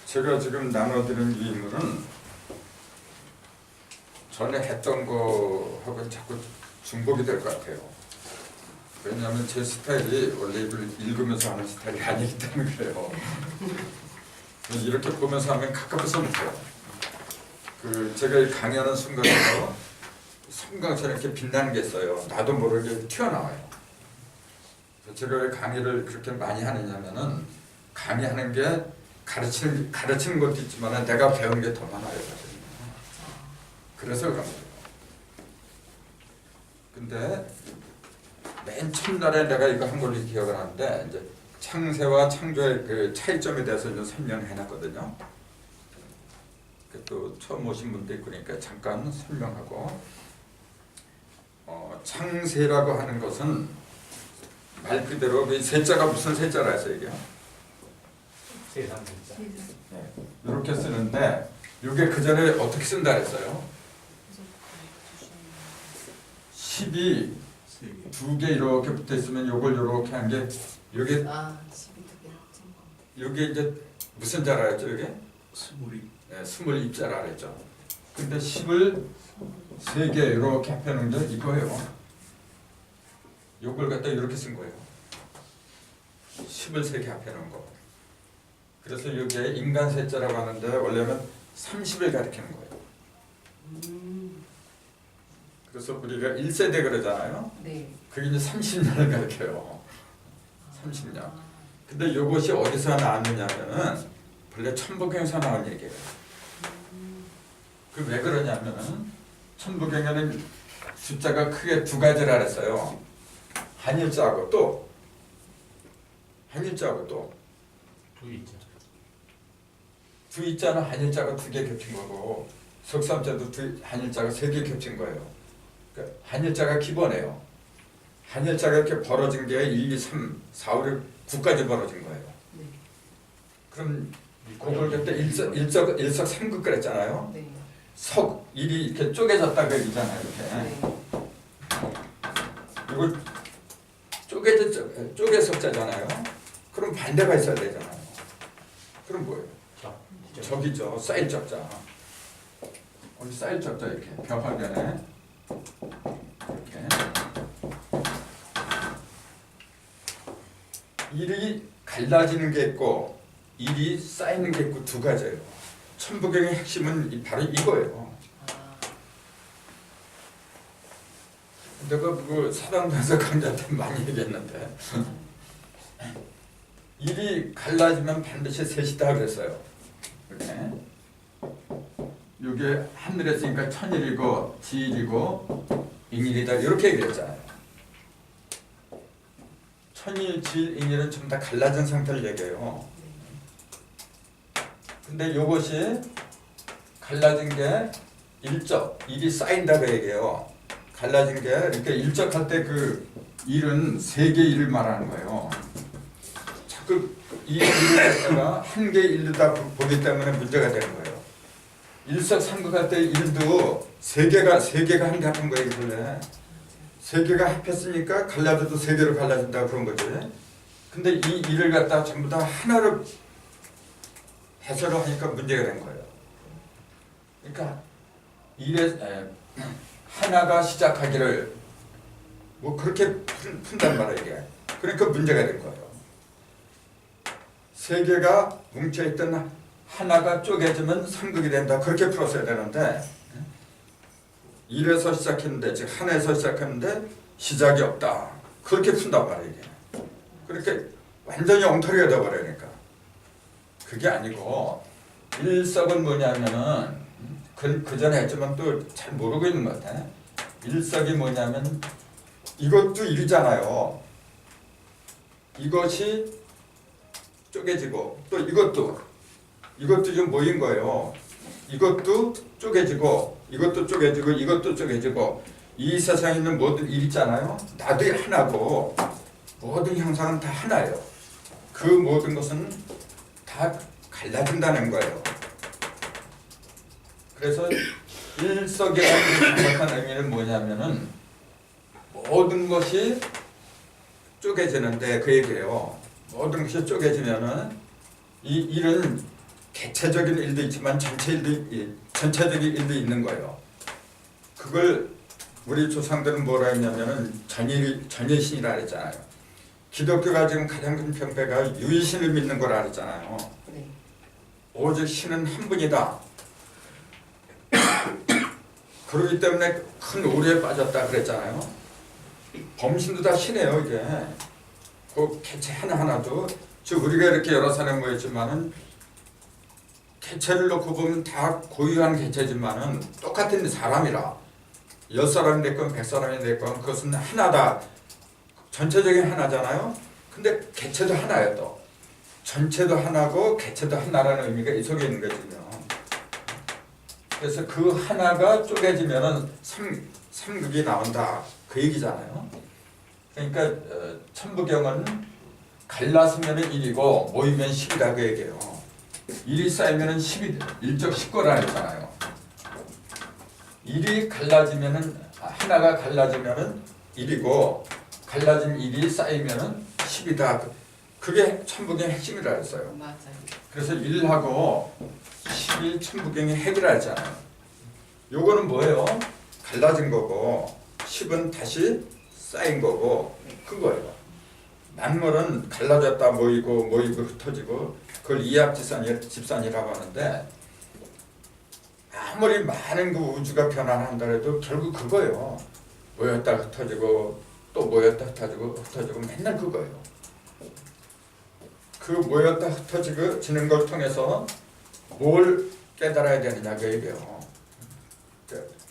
제가 지금 나눠드린 이 인물은 전에 했던 거하고 자꾸 중복이 될 것 같아요. 왜냐하면 제 스타일이 원래 이걸 읽으면서 하는 스타일이 아니기 때문에 그래요. 이렇게 보면서 하면 가까워서 못해요. 제가 강의하는 순간에도 성광처럼 이렇게 빛나는 게 있어요. 나도 모르게 튀어나와요. 제가 왜 강의를 그렇게 많이 하느냐면은 강의하는 게 가르치는 것도 있지만 내가 배운 게 더 많아요. 그래서 그런 거예요. 근데 맨 첫날에 내가 이거 한 걸로 기억을 하는데 이제 창세와 창조의 그 차이점에 대해서 좀 설명해 놨거든요. 또 처음 오신 분도 있고 그러니까 잠깐 설명하고 창세라고 하는 것은 말 그대로 그 세자가 무슨 세자라 해서 이게 세상 진짜. 이렇게 쓰는데 이게 그 전에 어떻게 쓴다 했어요? 10이 두 개 이렇게 붙어 있으면 요걸 이렇게 한 게 요게 12개 이제 무슨 자라 했죠? 이게 스물 입자라 그랬죠. 근데 10을 3개 이렇게 합해놓은 게 이거예요. 요걸 갖다 이렇게 쓴 거예요. 10을 3개 합해놓은 거. 그래서 이게 인간 세자라고 하는데 원래는 30을 가리키는 거예요. 그래서 우리가 1세대 그러잖아요. 네. 그게 이제 30년을 가리켜요. 30년. 근데 이것이 어디서 나왔느냐면은 본래 천부경에서 나온 얘기예요. 그 왜 그러냐면은 천부경에는 숫자가 크게 두 가지라 그랬어요. 한일자하고 또 한일자하고 또 두이자는 한일자가 2개 겹친 거고 석삼자도 한일자가 3개 겹친 거예요. 그러니까 한일자가 기본이에요. 한일자가 이렇게 벌어진 게 1, 2, 3, 4, 5, 6, 9까지 벌어진 거예요. 네. 그럼 그걸 그때 일석삼극 그랬잖아요. 네. 석, 일이 이렇게 쪼개졌다 그 얘기잖아요. 이렇게. 네. 이걸 쪼개 석자잖아요. 그럼 반대가 있어야 되잖아요. 그럼 뭐예요? 적이죠. 쌓일 적자. 우리 쌓일 적자 이렇게 벽화면에 이렇게 일이 갈라지는 게 있고 일이 쌓이는 게 있고 두 가지예요. 천부경의 핵심은 바로 이거예요. 내가 그 사당에서 강좌때 많이 얘기했는데 일이 갈라지면 반드시 셋이다 그랬어요. 이렇게 이게 하늘에 있으니까 천일이고 지일이고 인일이다 이렇게 얘기했잖아요. 천일, 지일, 인일은 전부 다 갈라진 상태를 얘기해요. 근데 이것이 갈라진 게 일적, 일이 쌓인다고 얘기해요. 갈라진 게 이렇게 일적할 때 그 일은 3개 일을 말하는 거예요. 자꾸 이 일을 갖다가 한 개 일로다 보기 때문에 문제가 되는 거예요. 일석삼극할 때 일도 3개가 한 개 합한 거예요. 원래 3개가 합했으니까 갈라져도 3개로 갈라진다 그런 거지. 근데 이 일을 갖다가 전부 다 하나로 해설을 하니까 문제가 된 거예요. 그러니까 하나가 시작하기를 뭐 그렇게 푼단 말이에요. 이게. 그러니까 문제가 된 거예요. 3개가 뭉쳐있던 하나가 쪼개지면 삼극이 된다. 그렇게 풀었어야 되는데 1에서 시작했는데 즉 하나에서 시작했는데 시작이 없다. 그렇게 푼단 말이에요. 이게. 그렇게 완전히 엉터리가 되어버리니까 그게 아니고 일석은 뭐냐면은 그 전에 했지만 또 잘 모르고 있는 것 같아. 일석이 뭐냐면 이것도 일이잖아요. 이것이 쪼개지고 또 이것도 좀 모인 거예요. 이것도 쪼개지고 이것도 쪼개지고 이것도 쪼개지고 이 세상에 있는 모든 일 있잖아요. 나도 하나고 모든 형상은 다 하나예요. 그 모든 것은 다 갈라진다는 거예요. 그래서 일석이라는 정확한 의미는 뭐냐면은 모든 것이 쪼개지는데 그 얘기예요. 모든 것이 쪼개지면은 이 일은 개체적인 일도 있지만 전체적인 일도 있는 거예요. 그걸 우리 조상들은 뭐라 했냐면은 전예신이라 했잖아요. 기독교가 지금 가장 큰 병폐가 유일신을 믿는 거라 했잖아요. 네. 오직 신은 한 분이다. 그렇기 때문에 큰 오류에 빠졌다 그랬잖아요. 범신도 다 신이에요 이게. 그 개체 하나하나도 즉 우리가 이렇게 여러 사람이 모였지만은 개체를 놓고 보면 다 고유한 개체지만은 똑같은 사람이라 10사람이 됐건 100사람이 됐건 그것은 하나다. 전체적인 하나잖아요. 근데 개체도 하나예요 또. 전체도 하나고 개체도 하나라는 의미가 이 속에 있는 거거든요. 그래서 그 하나가 쪼개지면은 삼극이 나온다 그 얘기잖아요. 그러니까 천부경은 갈라서면은 1이고 모이면 10이다 그 얘기예요. 1이 쌓이면은 10이 일적 10거라 했잖아요. 1이 갈라지면은 하나가 갈라지면은 1이고 갈라진 1이 쌓이면은 10이다. 그게 천부경의 핵심이라 했어요. 맞아요. 그래서 1하고 10이 천부경의 핵이라 했잖아요. 요거는 뭐예요? 갈라진 거고 10은 다시 쌓인 거고 그거예요. 만물은 갈라졌다 모이고 흩어지고 그걸 이합집산이라고 하는데 아무리 많은 그 우주가 변화한다 해도 결국 그거예요. 모였다 흩어지고 또 모였다 흩어지고 맨날 그거예요. 그 모였다 흩어지는 걸 통해서 뭘 깨달아야 되느냐 그 얘기예요.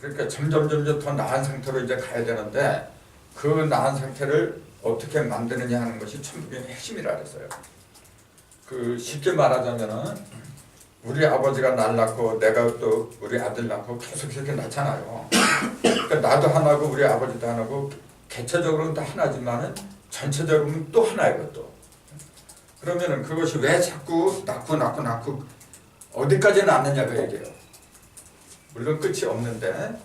그러니까 점점 더 나은 상태로 이제 가야 되는데 그 나은 상태를 어떻게 만드느냐 하는 것이 천부경의 핵심이라 그랬어요. 그 쉽게 말하자면은 우리 아버지가 날 낳고 내가 또 우리 아들 낳고 계속 이렇게 낳잖아요. 그러니까 나도 하나고 우리 아버지도 하나고 개체적으로는 다 하나지만은 전체적으로는 또 하나예요 또. 그러면은 그것이 왜 자꾸 낳고 어디까지 낳느냐 그 얘기예요. 물론 끝이 없는데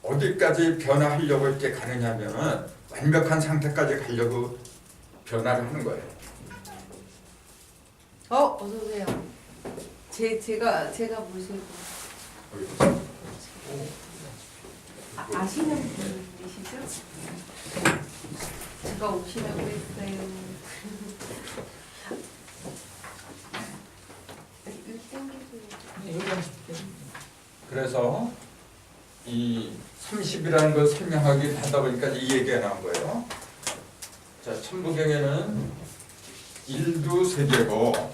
어디까지 변화하려고 이렇게 가느냐면은 완벽한 상태까지 가려고 변화를 하는 거예요. 어서 오세요. 제가 모시고 아시는 분이시죠? 제가 오시라고 했어요. 그래서 이 30이라는 걸 설명하기 하다 보니까 이 얘기가 나온 거예요. 자, 천부경에는 1도 3개고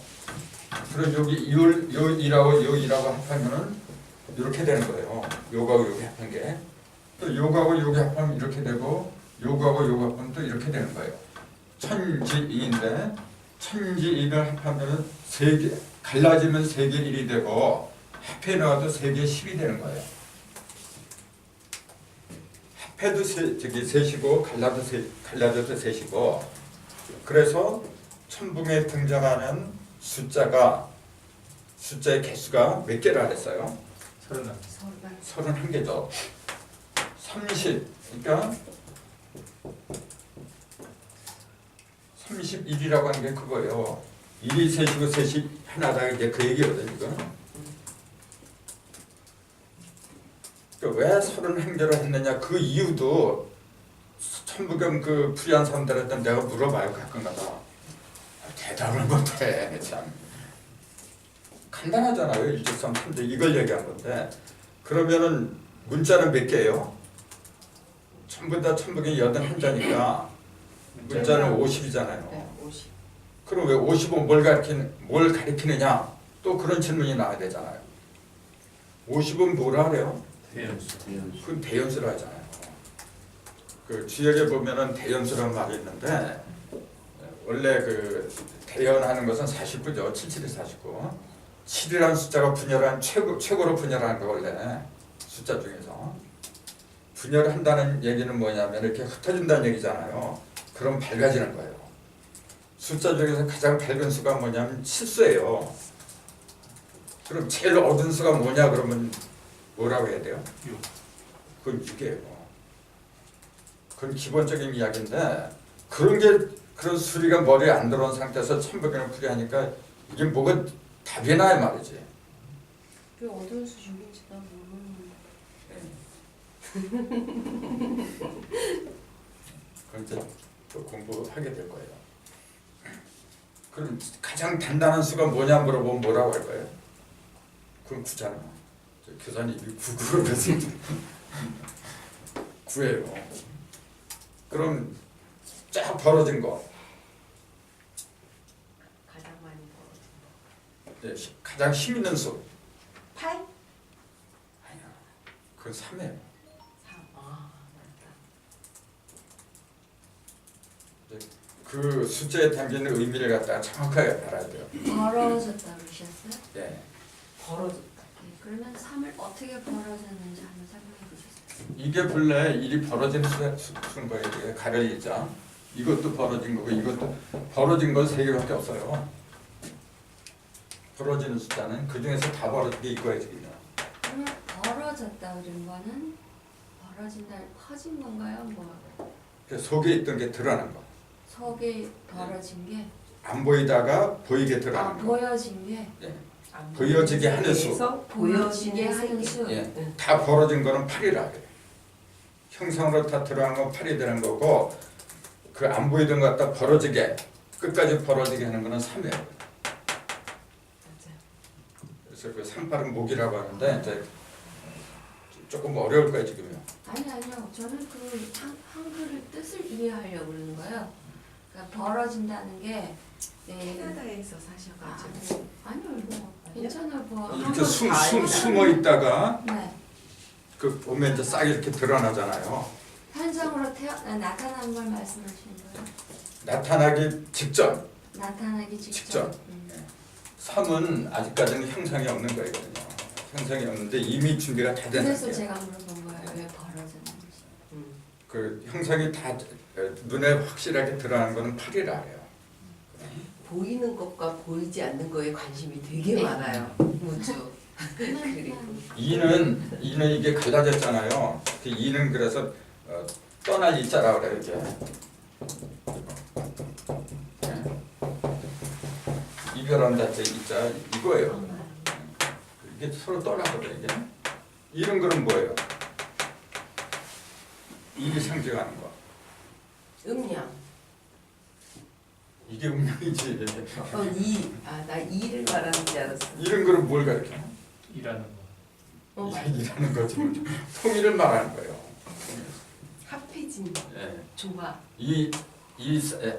그리고 여기 요 1하고 요 1하고 합하면은 이렇게 되는 거예요. 요거하고 요게 합한 게. 또 요거하고 요게 합하면 이렇게 되고 요거하고 요거 합하면 또 이렇게 되는 거예요. 천지인데 천지인을 합하면은 3개 갈라지면 3개 1이 되고 합해 넣어도 3개 10이 되는 거예요. 합해도 셋이고 갈라져도 셋이고 그래서 천붕에 등장하는 숫자의 개수가 몇 개라 그랬어요? 31개죠. 30 그러니까 31이라고 하는 게 그거예요. 1이 셋이고 셋이 하나다 이제 그 얘기거든요. 이거. 왜 31개로 했느냐 그 이유도 천부경 그 불의한 사람들한테 내가 물어봐요 가끔가다. 대답을 못해. 참 간단하잖아요. 1, 2, 3, 4 이걸 얘기한 건데 그러면은 문자는 몇 개예요? 전부 다 천부경이 81자니까 문자는 50이잖아요. 네, 50. 그럼 왜 50은 뭘 가리키느냐? 또 그런 질문이 나와야 되잖아요. 50은 뭐라 그래요? 대연수. 그건 대연수라 하잖아요. 그 주역에 보면은 대연수라는 말이 있는데 원래 그 대연하는 것은 49죠. 77이 49. 7이라는 숫자가 분열한 최고로 분열하는 거 원래 숫자 중에서 분열을 한다는 얘기는 뭐냐면 이렇게 흩어진다는 얘기잖아요. 그럼 밝아지는 거예요. 숫자 중에서 가장 밝은 수가 뭐냐면 칠수예요. 그럼 제일 어두운 수가 뭐냐 그러면 뭐라고 해야 돼요? 6. 그건 6이에요. 그건 기본적인 이야기인데 그런 수리가 머리에 안 들어온 상태에서 천백견을 풀이하니까 이게 뭐가 답이 나야 말이지. 그 어떤 수준인지 난 모르는데. 그럼 이제 또 공부하게 될 거예요. 그럼 가장 단단한 수가 뭐냐 물어보면 뭐라고 할 거예요? 그건 9잖아. 교사님이 9로 그래서 9예요. 그럼 쫙 벌어진 거. 가장 많이 벌어진 거. 네, 가장 힘 있는 수. 8? 아니야. 그건 3이에요. 3. 아, 맞다. 그 숫자에 담기는 의미를 갖다가 정확하게 알아야 돼요. 벌어졌다 그러셨어요? 네. 벌어졌다. 네, 그러면 3을 어떻게 벌어졌는지 한번 설명해 보셨어요? 이게 본래 일이 벌어지는 수인 거예요. 이게 가려리자. 이것도 벌어진 거고 이것도 벌어진 건 3개밖에 없어요. 벌어지는 숫자는 그 중에서 다 벌어진 게 이거예요. 지금. 그러면 벌어졌다 그런 거는 벌어진다 커진 건가요? 뭐 그 속에 있던 게 드러나는 거. 속에 벌어진 게 안 보이다가 보이게 드러나는 거. 보여진 게 예. 안 보여지게 하는 수. 보여지게 보여지게 하는 하는 수. 수. 예. 다 벌어진 거는 8이라 그래요. 형상으로 다 들어간 건 8이 되는 거고 그 안 보이던 것 갖다 벌어지게 끝까지 벌어지게 하는 거는 3이에요. 맞아. 그래서 그 38은 목이라고 하는데 이제 조금 어려울 거예요 지금요. 아니요. 저는 그 한글의 뜻을 이해하려고 그러는 거예요. 그러니까 벌어진다는 게 캐나다에서 사셔가지고. 아니요. 뭐 괜찮아요. 뭐 이렇게 한글 숨어 있다가 네. 그 보면 이제 싹 이렇게 드러나잖아요. 현상으로 나타난 걸 말씀하시는 거예요? 나타나기 직전 나타나기 직전. 직전. 3은 아직까지는 형상이 없는 거거든요. 형상이 없는데 이미 준비가 다 된 그래서 상태예요. 제가 물어본 거예요. 왜 벌어졌는지. 그 형상이 다 눈에 확실하게 드러나는 거는 8이라 해요. 보이는 것과 보이지 않는 거에 관심이 되게 많아요. 우주. 그리고 2는 이게 갈라졌잖아요. 그 2는 그래서 떠날 이자라 그래요. 이게 이별한다 제 이자 이거예요. 이게 서로 떠나거든요. 이게 이런 거는 뭐예요? 일이 상징하는 거. 음량. 이게 운명이지. 나 이를 말하는 줄 알았어. 이런 거는 뭘 가르쳐? 일하는 거. 맞아. 일이라는 거지. 통일을 말하는 거예요. 합해진 예. 조화. 이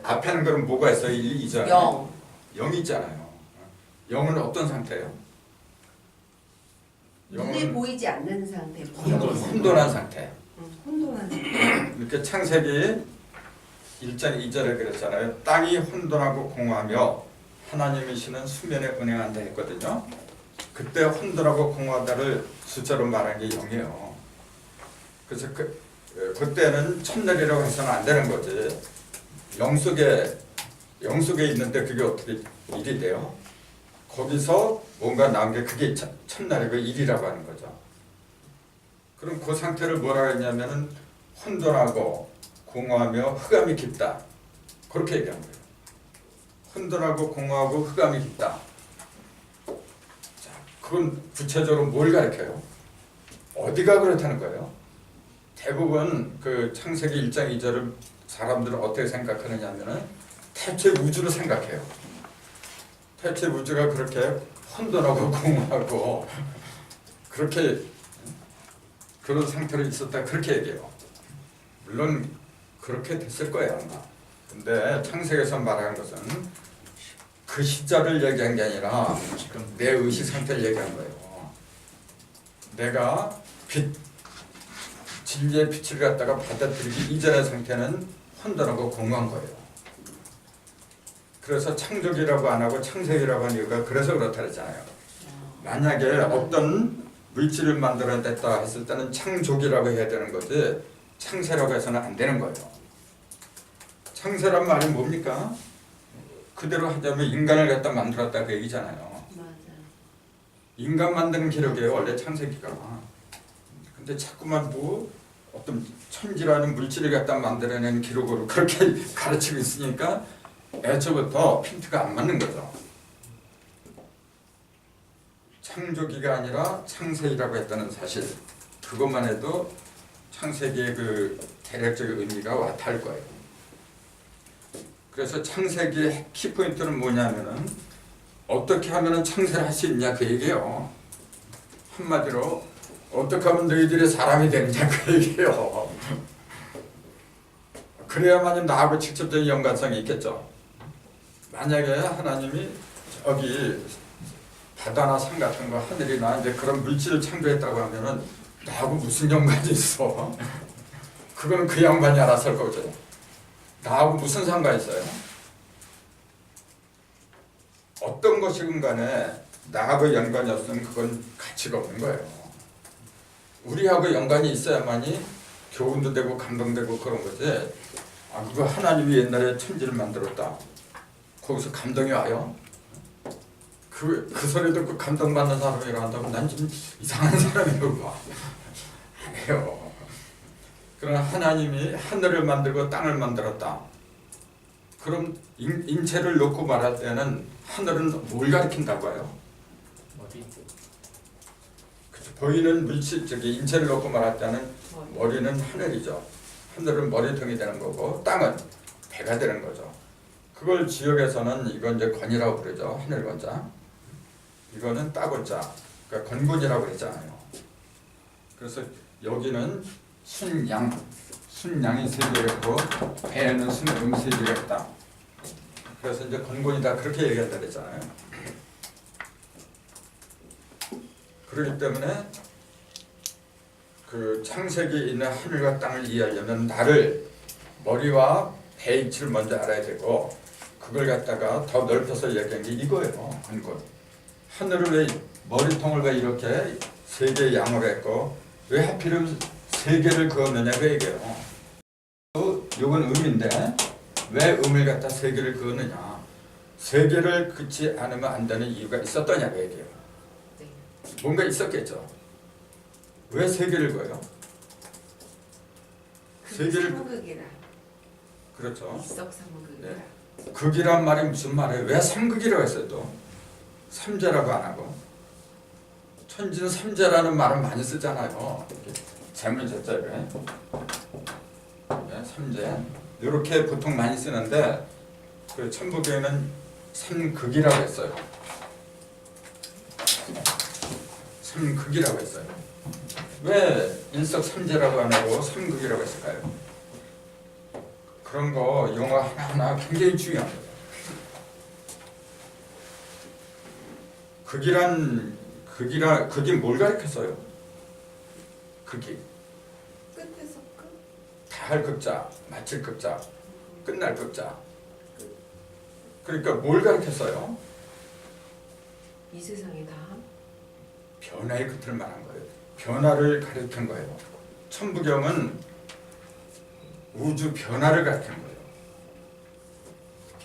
앞에는 거는 뭐가 있어요? 이잖아요. 0. 0 있잖아요. 0은 어떤 상태예요? 눈에 보이지 않는 상태. 혼돈한 상태. 혼돈한 상태. 이렇게 창세기 1장 2절에 그랬잖아요. 땅이 혼돈하고 공허하며 하나님이시는 수면에 운행한다 했거든요. 그때 혼돈하고 공허하다를 숫자로 말한 게 0이에요. 그래서 그때는 첫날이라고 해서는 안 되는 거지. 영 속에 있는데 그게 어떻게 일이 돼요? 거기서 뭔가 나온 게 그게 첫날이고 일이라고 하는 거죠. 그럼 그 상태를 뭐라고 했냐면은 혼돈하고 공허하며 흑암이 깊다. 그렇게 얘기한 거예요. 혼돈하고 공허하고 흑암이 깊다. 자, 그건 구체적으로 뭘 가르쳐요? 어디가 그렇다는 거예요? 대부분 그 창세기 1장 2절을 사람들은 어떻게 생각하느냐면은 태초의 우주를 생각해요. 태초의 우주가 그렇게 혼돈하고 공허하고 그렇게 그런 상태로 있었다 그렇게 얘기해요. 물론 그렇게 됐을 거예요 아마. 근데 창세기에서 말하는 것은 그 시절을 얘기한 게 아니라 지금 내 의식 상태를 얘기한 거예요. 내가 진리의 빛을 갖다가 받아들이기 이전의 상태는 혼돈하고 공허한 거예요. 그래서 창조기라고 안 하고 창세기라고 하는 이유가 그래서 그렇다 그랬잖아요. 만약에 어떤 물질을 만들어냈다 했을 때는 창조기라고 해야 되는 거지 창세라고 해서는 안 되는 거예요. 창세란 말이 뭡니까? 그대로 하자면 인간을 갖다 만들었다 그 얘기잖아요. 맞아. 인간 만드는 기록이에요 원래 창세기가. 근데 자꾸만 어떤 천지라는 물질을 갖다 만들어낸 기록으로 그렇게 가르치고 있으니까 애초부터 핀트가 안 맞는 거죠. 창조기가 아니라 창세기라고 했다는 사실, 그것만 해도 창세기의 그 대략적인 의미가 와닿을 거예요. 그래서 창세기의 키포인트는 뭐냐면은 어떻게 하면 창세를 할 수 있냐 그 얘기예요. 한마디로 어떻게 하면 너희들이 사람이 되느냐 그 얘기예요. 그래야만 나하고 직접적인 연관성이 있겠죠. 만약에 하나님이 저기 바다나 산 같은 거, 하늘이나 이제 그런 물질을 창조했다고 하면은 나하고 무슨 연관이 있어? 그거는 그 양반이 알아서 할 거죠. 나하고 무슨 상관이 있어요? 어떤 것이든 간에 나하고 연관이 없으면 그건 가치가 없는 거예요. 우리하고 연관이 있어야만이 교훈도 되고 감동되고 그런 거지. 아, 그거 하나님이 옛날에 천지를 만들었다. 거기서 감동이 와요? 그 소리 듣고 감동받는 사람이라 한다면 난 좀 이상한 사람이라고 봐. 안 해요. 그러나 하나님이 하늘을 만들고 땅을 만들었다. 그럼 인체를 놓고 말할 때는 하늘은 뭘 가리킨다고 해요? 어디? 그쵸. 보이는 물질, 저기 인체를 놓고 말할 때는 머리는 하늘이죠. 하늘은 머리통이 되는 거고 땅은 배가 되는 거죠. 그걸 지역에서는 이건 이제 권이라고 부르죠. 하늘 권자. 이거는 따곤자, 그러니까 건곤이라고 그랬잖아요. 그래서 여기는 순양이 세 개였고 배에는 순음 세 개였다. 그래서 이제 건곤이다 그렇게 얘기한다 그랬잖아요. 그렇기 때문에 그 창세기에 있는 하늘과 땅을 이해하려면 나를 머리와 배 위치를 먼저 알아야 되고, 그걸 갖다가 더 넓혀서 얘기한 게 이거예요. 건곤. 하늘을 왜 머리통을 왜 이렇게 세 개의 양으로 했고 왜 하필이면 세 개를 그었느냐 그 얘기예요. 이건 음인데 왜 음을 갖다 세 개를 그었느냐, 세 개를 긋지 않으면 안 되는 이유가 있었더냐 그 얘기예요. 뭔가 있었겠죠. 왜 세 개를 그어요? 세 개를 삼극이라. 그렇죠. 일석삼극이라. 네. 극이란 말이 무슨 말이에요? 왜 삼극이라고 했어요 또? 삼재라고 안 하고. 천지는 삼재라는 말을 많이 쓰잖아요. 재물제자를 네, 삼재 이렇게 보통 많이 쓰는데 그 천부교에는 삼극이라고 했어요. 삼극이라고 했어요. 왜 일석삼재라고 안 하고 삼극이라고 했을까요? 그런 거 용어 하나하나 굉장히 중요한 거예요. 극이 뭘 가리켰어요? 극이 끝에서 끝. 다할 극자, 마칠 극자, 끝날 극자. 그러니까 뭘 가리켰어요? 이 세상이 다 변화의 끝을 말한 거예요. 변화를 가리킨 거예요. 천부경은 우주 변화를 가리킨 거예요.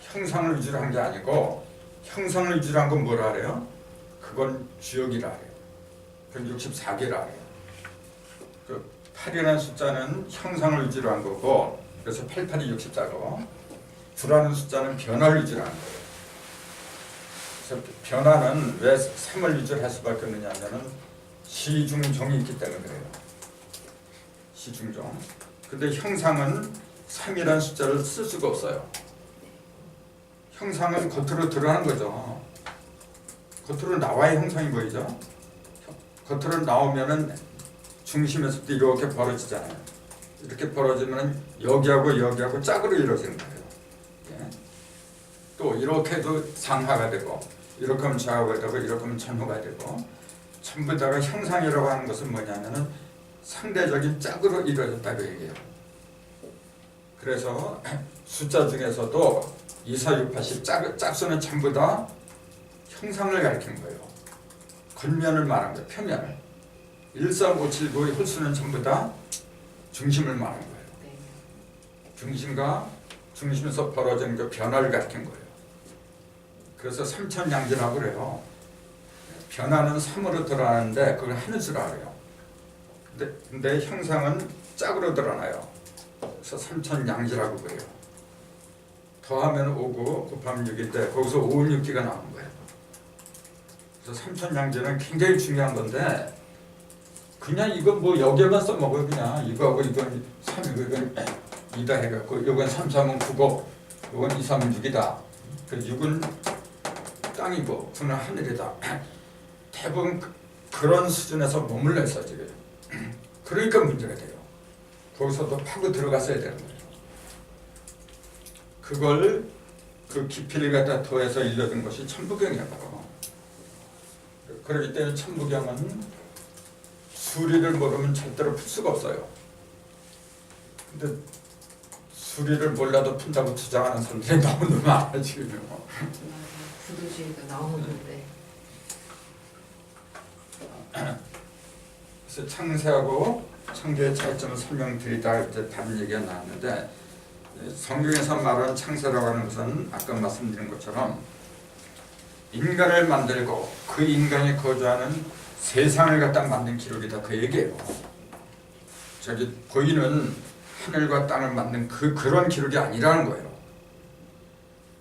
형상을 위주로 한 게 아니고, 형상을 위주로 한 건 뭐라 그래요? 그건 주역이라 해요. 그건 64개라 해요. 그 8이라는 숫자는 형상을 위주로 한 거고, 그래서 88이 64고, 9라는 숫자는 변화를 위주로 한 거예요. 그래서 변화는 왜 3을 위주로 할 수밖에 없느냐 하면은 시중종이 있기 때문에 그래요. 시중종. 근데 형상은 3이라는 숫자를 쓸 수가 없어요. 형상은 겉으로 드러나는 거죠. 겉으로 나와야 형상이 보이죠. 겉으로 나오면은 중심에서부터 이렇게 벌어지잖아요. 이렇게 벌어지면 여기하고 여기하고 짝으로 이루어지는 거예요. 예. 또 이렇게도 상하가 되고, 이렇게 하면 좌우가 되고, 이렇게 하면 전후가 되고, 전부 다가 형상이라고 하는 것은 뭐냐면은 상대적인 짝으로 이루어졌다고 얘기해요. 그래서 숫자 중에서도 2, 4, 6, 8, 10 짝수는 전부 다 형상을 가리키는 거예요. 겉면을 말한 거예요. 표면을. 1, 3, 5, 7, 9의 홀수는 전부 다 중심을 말한 거예요. 중심과 중심에서 벌어지는 그 변화를 가리킨 거예요. 그래서 삼천양지라고 그래요. 변화는 3으로 드러나는데 그걸 하는 수라 그래요. 근데 형상은 짝으로 드러나요. 그래서 삼천양지라고 그래요. 더하면 5고 곱하면 6인데 거기서 5, 6기가 나오는 거예요. 그래서 삼천양지는 굉장히 중요한 건데 그냥 이건 뭐 여기에만 써먹어요. 그냥 이거하고 이건 3이고 이건 2다 해갖고 이건 3, 3은 9고 이건 2, 3은 6이다. 그 6은 땅이고 9는 하늘이다. 대부분 그런 수준에서 머물러 있어 지금. 그러니까 문제가 돼요. 거기서도 파고 들어갔어야 되는 거예요. 그걸 그 깊이를 갖다 더해서 일러준 것이 천부경이었고, 그렇기 때문에 천부경은 수리를 모르면 절대로 풀 수가 없어요. 근데 수리를 몰라도 푼다고 주장하는 사람들이 너무 많아 지금요. 구도주의가 나오는데. 그래서 창세하고 창조의 차이점을 설명드리다 이제 다른 얘기가 나왔는데, 성경에서 말하는 창세라고 하는 것은 아까 말씀드린 것처럼 인간을 만들고 그 인간이 거주하는 세상을 갖다 만든 기록이다 그 얘기예요. 저기 보이는 하늘과 땅을 만든 그런 기록이 아니라는 거예요.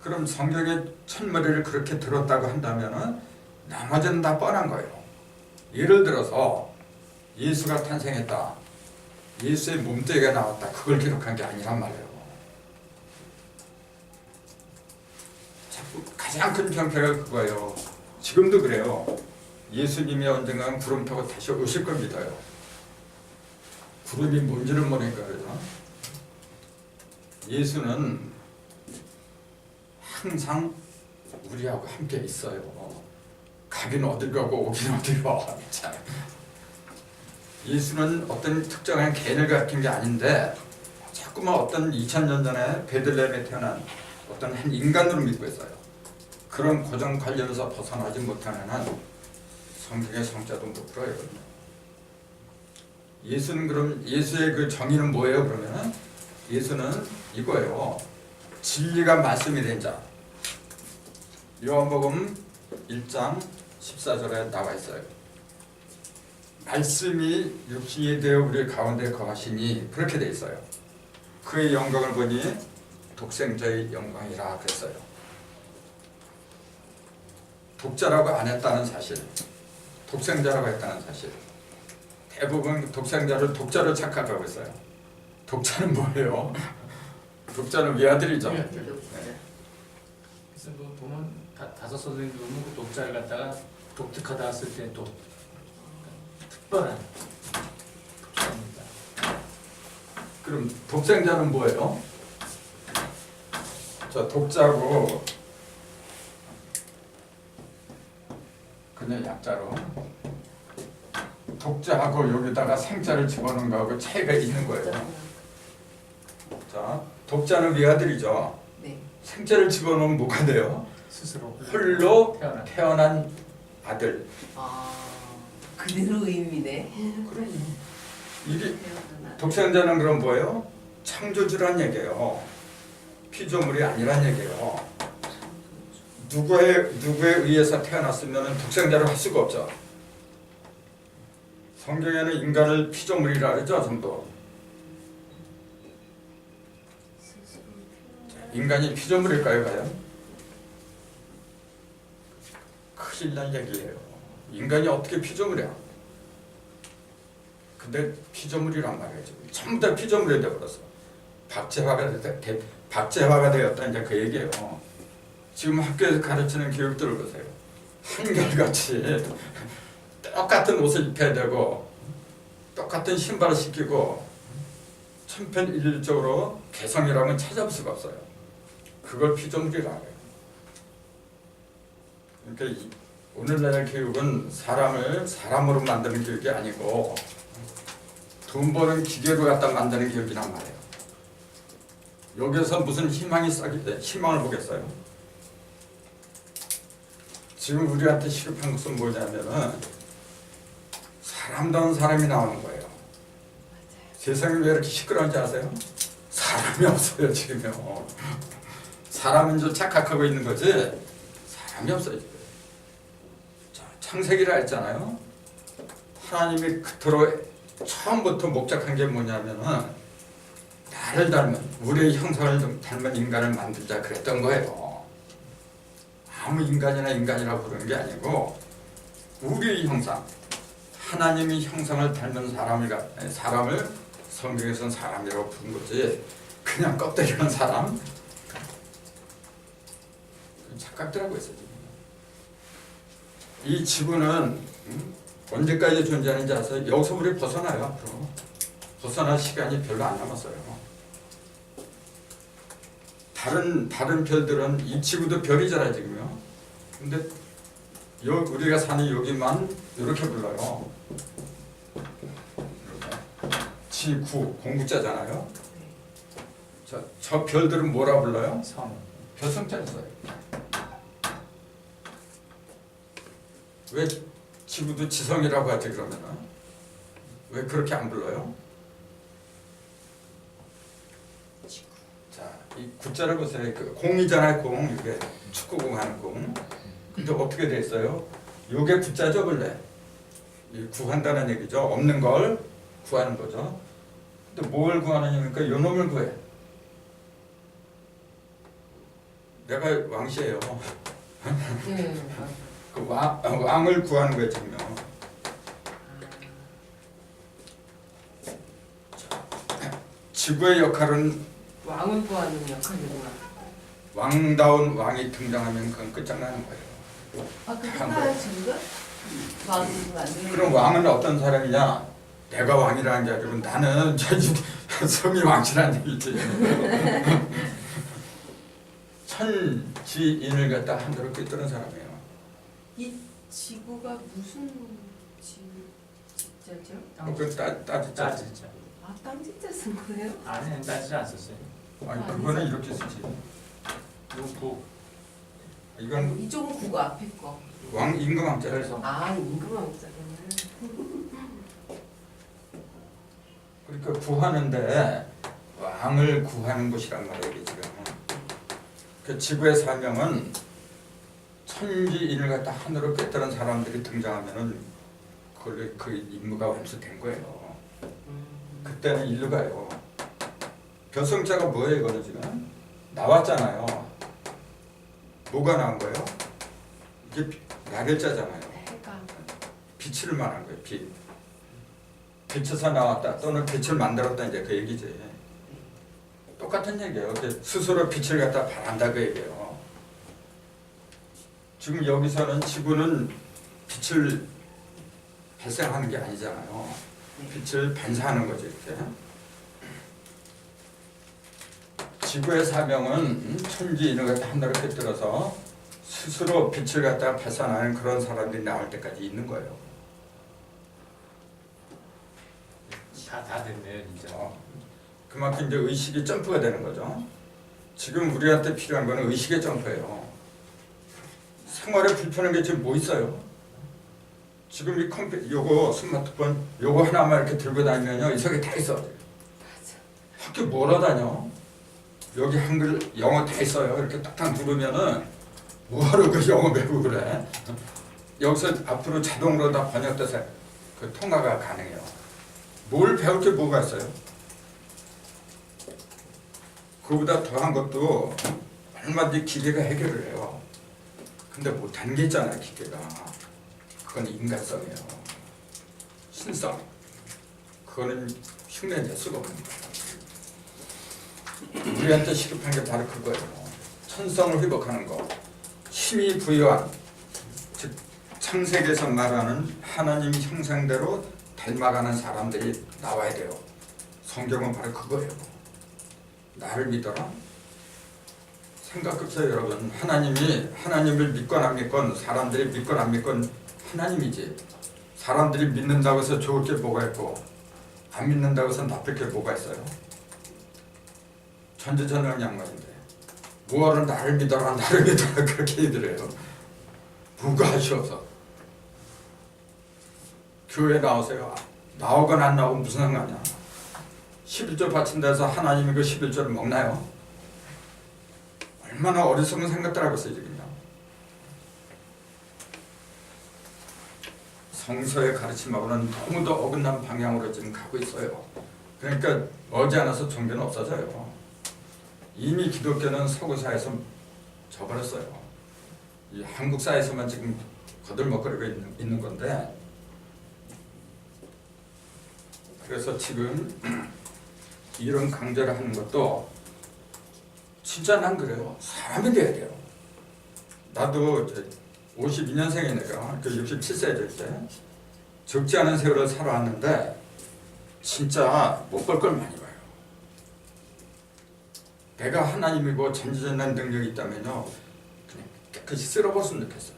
그럼 성경의 첫머리를 그렇게 들었다고 한다면은 나머지는 다 뻔한 거예요. 예를 들어서 예수가 탄생했다, 예수의 몸뚱이가 나왔다, 그걸 기록한 게 아니란 말이에요. 가장 큰 병폐가 그거예요. 지금도 그래요. 예수님이 언젠가는 구름 타고 다시 오실 걸 믿어요. 구름이 뭔지를 모르니까 그래서 예수는 항상 우리하고 함께 있어요. 가긴 어딜 가고 오긴 어딜 와. 예수는 어떤 특정한 개를 가르친 게 아닌데 자꾸만 어떤 2000년 전에 베들레헴에 태어난 어떤 한 인간으로 믿고 있어요. 그런 고정 관념에서 벗어나지 못하는 한 성경의 성자도 못 풀어요. 예수는 그럼 예수의 그 정의는 뭐예요? 그러면 예수는 이거예요. 진리가 말씀이 된 자. 요한복음 1장 14절에 나와 있어요. 말씀이 육신이 되어 우리 가운데 거하시니, 그렇게 돼 있어요. 그의 영광을 보니 독생자의 영광이라 그랬어요. 독자라고 안 했다는 사실, 독생자라고 했다는 사실. 대부분 독생자를 독자로 착각하고 있어요. 독자는 뭐예요? 독자는 외아들이죠. 그래서 뭐 보면 다섯 선생님 보면 그 독자를 갖다가 독특하다 했을 때 또 특별한 독자입니다. 그럼 독생자는 뭐예요? 자, 독자고 그냥 약자로 독자하고 여기다가 생자를 집어넣은 거하고 차이가 있는 거예요. 자, 독자는 외아들이죠. 네. 생자를 집어넣으면 뭐가 돼요? 스스로 홀로 태어난 아들. 아, 그대로 의미네. 그럼 이게 독생자는 그럼 뭐예요? 창조주란 얘기예요. 피조물이 아니란 얘기예요. 누구에 의해서 태어났으면 독생자를 할 수가 없죠. 성경에는 인간을 피조물이라 그러죠, 전부. 인간이 피조물일까요, 과연? 큰일 날 얘기예요. 인간이 어떻게 피조물이야? 근데 피조물이란 말이에요. 지금 전부 다 피조물이 되어버렸어. 박제화가 되었다, 이제 그 얘기예요. 지금 학교에서 가르치는 교육들을 보세요. 한결같이 똑같은 옷을 입혀야 되고 똑같은 신발을 신기고 천편일률적으로 개성이라면 찾아볼 수가 없어요. 그걸 피조물이라고 해요. 그러니까 오늘날 교육은 사람을 사람으로 만드는 교육이 아니고 돈 버는 기계로 갖다 만드는 교육이란 말이에요. 여기서 무슨 희망이 희망을 보겠어요? 지금 우리한테 시급한 것은 뭐냐면은 사람다운 사람이 나오는 거예요. 세상이 왜 이렇게 시끄러운지 아세요? 사람이 없어요, 지금요. 사람인 줄 착각하고 있는 거지 사람이 없어요, 지금. 자, 창세기라 했잖아요. 하나님이 그토록 처음부터 목적한 게 뭐냐면은 나를 닮은 우리의 형상을 좀 닮은 인간을 만들자 그랬던 거예요. 아무 인간이나 인간이라고 부르는 게 아니고 우리의 형상, 하나님의 형상을 닮은 사람을 성경에서는 사람이라고 부른 거지 그냥 껍데기는 사람 착각들하고 있어요. 이 지구는 언제까지 존재하는지 아세요? 여기서 우리 벗어나요. 앞으로 벗어날 시간이 별로 안 남았어요. 다른 별들은 이 지구도 별이잖아요 지금요. 근데 우리가 사는 여기만 이렇게 불러요. 이렇게. 지구 공구자잖아요. 저 별들은 뭐라 불러요? 성. 별성자를 써요. 왜 지구도 지성이라고 하지 그러면은? 왜 그렇게 안 불러요? 자, 이 구자를 보세요. 그 공이잖아요, 공. 이게 축구공 하는 공. 근데 어떻게 돼 있어요? 요게 구자죠, 원래. 이 구한다는 얘기죠. 없는 걸 구하는 거죠. 근데 뭘 구하느냐니까 요 놈을 구해. 내가 왕씨예요. 네. 그 왕을 구하는 거예요, 지금요. 지구의 역할은 왕을 구하는 역할이구나. 왕다운 왕이 등장하면 그건 끝장나는 거예요. 아, 그런가요 지금? 왕을 만드는. 그럼 왕은 어떤 사람이냐? 내가 왕이라는 게 아니고 나는 성이 왕이라는 얘기지. 천지인을 갖다 한대로 꿰뚫은 사람이에요. 이 지구가 무슨 진짜죠? 그 따지자. 따지자. 아, 땅 진짜 쓴 거예요? 아니 따지지 않았어요. 아니 그거는 이렇게 쓰지. 누구? 이건 이쪽은 구고 앞에 거. 왕 임금왕자. 그래서 아, 임금왕자구나. 그러니까 구하는데 왕을 구하는 곳이란 말이에요, 이게 지금. 그 지구의 사명은 천지인을 갖다 하늘로 꿰뚫은 사람들이 등장하면은 그 임무가 완수된 거예요. 그때는 인류가요. 별성자가 뭐예요, 이거는 지금? 나왔잖아요. 뭐가 나온 거예요? 이게 날일자잖아요. 해가. 빛을 말한 거예요, 빛. 빛에서 나왔다 또는 빛을 만들었다 이제 그 얘기지. 똑같은 얘기예요. 스스로 빛을 갖다 발한다 그 얘기예요. 지금 여기서는 지구는 빛을 발생하는 게 아니잖아요. 빛을 반사하는 거죠, 이렇게. 지구의 사명은 천지인을 갖다 하늘로 꿰뚫어서 스스로 빛을 갖다 발산하는 그런 사람들이 나올 때까지 있는 거예요. 다 됐네요 진짜. 그만큼 이제 의식이 점프가 되는 거죠. 지금 우리한테 필요한 거는 의식의 점프예요. 생활에 불편한 게 지금 뭐 있어요? 지금 이 요거 스마트폰 요거 하나만 이렇게 들고 다니면요 이 속에 다 있어. 맞아. 학교 뭐라 다녀? 여기 한글 영어 다 있어요. 이렇게 딱딱 누르면은 뭐하러 그 영어 배우고 그래? 여기서 앞으로 자동으로 다 번역돼서 그 통화가 가능해요. 뭘 배울 게 뭐가 있어요? 그보다 더한 것도 얼마든지 기계가 해결을 해요. 근데 못하는 게 있잖아요, 기계가. 그건 인간성이에요. 신성. 그거는 흉내낼 수가 없는 거예요. 우리한테 시급한 게 바로 그거예요. 천성을 회복하는 거. 힘이 부여한, 즉 창세기에서 말하는 하나님의 형상대로 닮아가는 사람들이 나와야 돼요. 성경은 바로 그거예요. 나를 믿어라. 생각해보세요, 여러분. 하나님을 믿건 안 믿건, 사람들이 믿건 안 믿건 하나님이지. 사람들이 믿는다고 해서 좋을 게 뭐가 있고 안 믿는다고 해서 나쁠 게 뭐가 있어요? 전지전능양만인데 뭐하러 나를 믿어라 그렇게 얘기를 해요. 뭐가 아쉬워서. 교회 나오세요. 나오건 안 나오건 무슨 상관이야. 11조 바친 데서 하나님이 그 11조를 먹나요? 얼마나 어리석은 생각들 하고 있어요 지금요. 성서의 가르침하고는 너무도 어긋난 방향으로 지금 가고 있어요. 그러니까 머지않아서 종교는 없어져요. 이미 기독교는 서구사에서 져버렸어요. 이 한국 사회에서만 지금 거들먹거리고 있는 건데, 그래서 지금 이런 강조를 하는 것도 진짜 난 그래요. 사람이 돼야 돼요. 나도 52년생이니까 67세 될 때 적지 않은 세월을 살아왔는데 진짜 못 볼 걸 많이 봐요. 내가 하나님이고 전지전능 능력이 있다면요, 그냥 깨끗이 쓸어버렸으면 좋겠어요.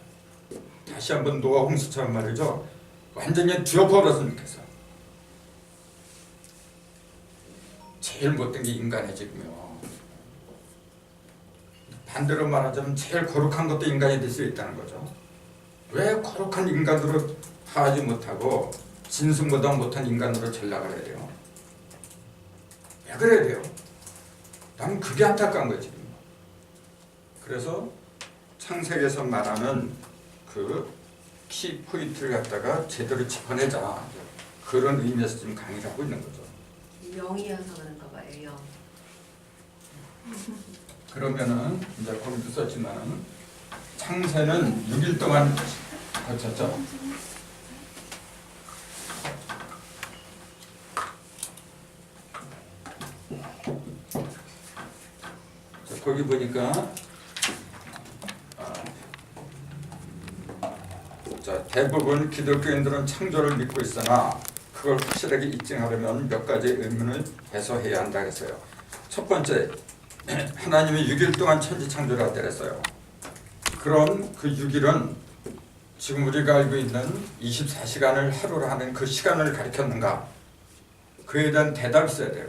다시 한번 노아 홍수처럼 말이죠, 완전히 뒤엎어버렸으면 좋겠어요. 제일 못된 게 인간의 지금요. 반대로 말하자면 제일 거룩한 것도 인간이 될 수 있다는 거죠. 왜 거룩한 인간으로 하지 못하고 진승보다 못한 인간으로 전락을 해야 돼요? 왜 그래야 돼요? 난 그게 안타까운 거예요 지금. 그래서 창세기에서 말하는 그 키 포인트를 갖다가 제대로 짚어내자, 그런 의미에서 지금 강의를 하고 있는 거죠. 영이어서 그런가 봐요. 영. 그러면은 이제 거기도 썼지만 창세는 6일 동안 거쳤죠. 자, 거기 보니까 자, 대부분 기독교인들은 창조를 믿고 있으나 그걸 확실하게 입증하려면 몇 가지 의문을 해소해야 한다 했어요. 첫 번째, 하나님이 6일 동안 천지 창조를 하다 그랬어요. 그럼 그 6일은 지금 우리가 알고 있는 24시간을 하루로 하는 그 시간을 가리켰는가? 그에 대한 대답이 있어야 돼요.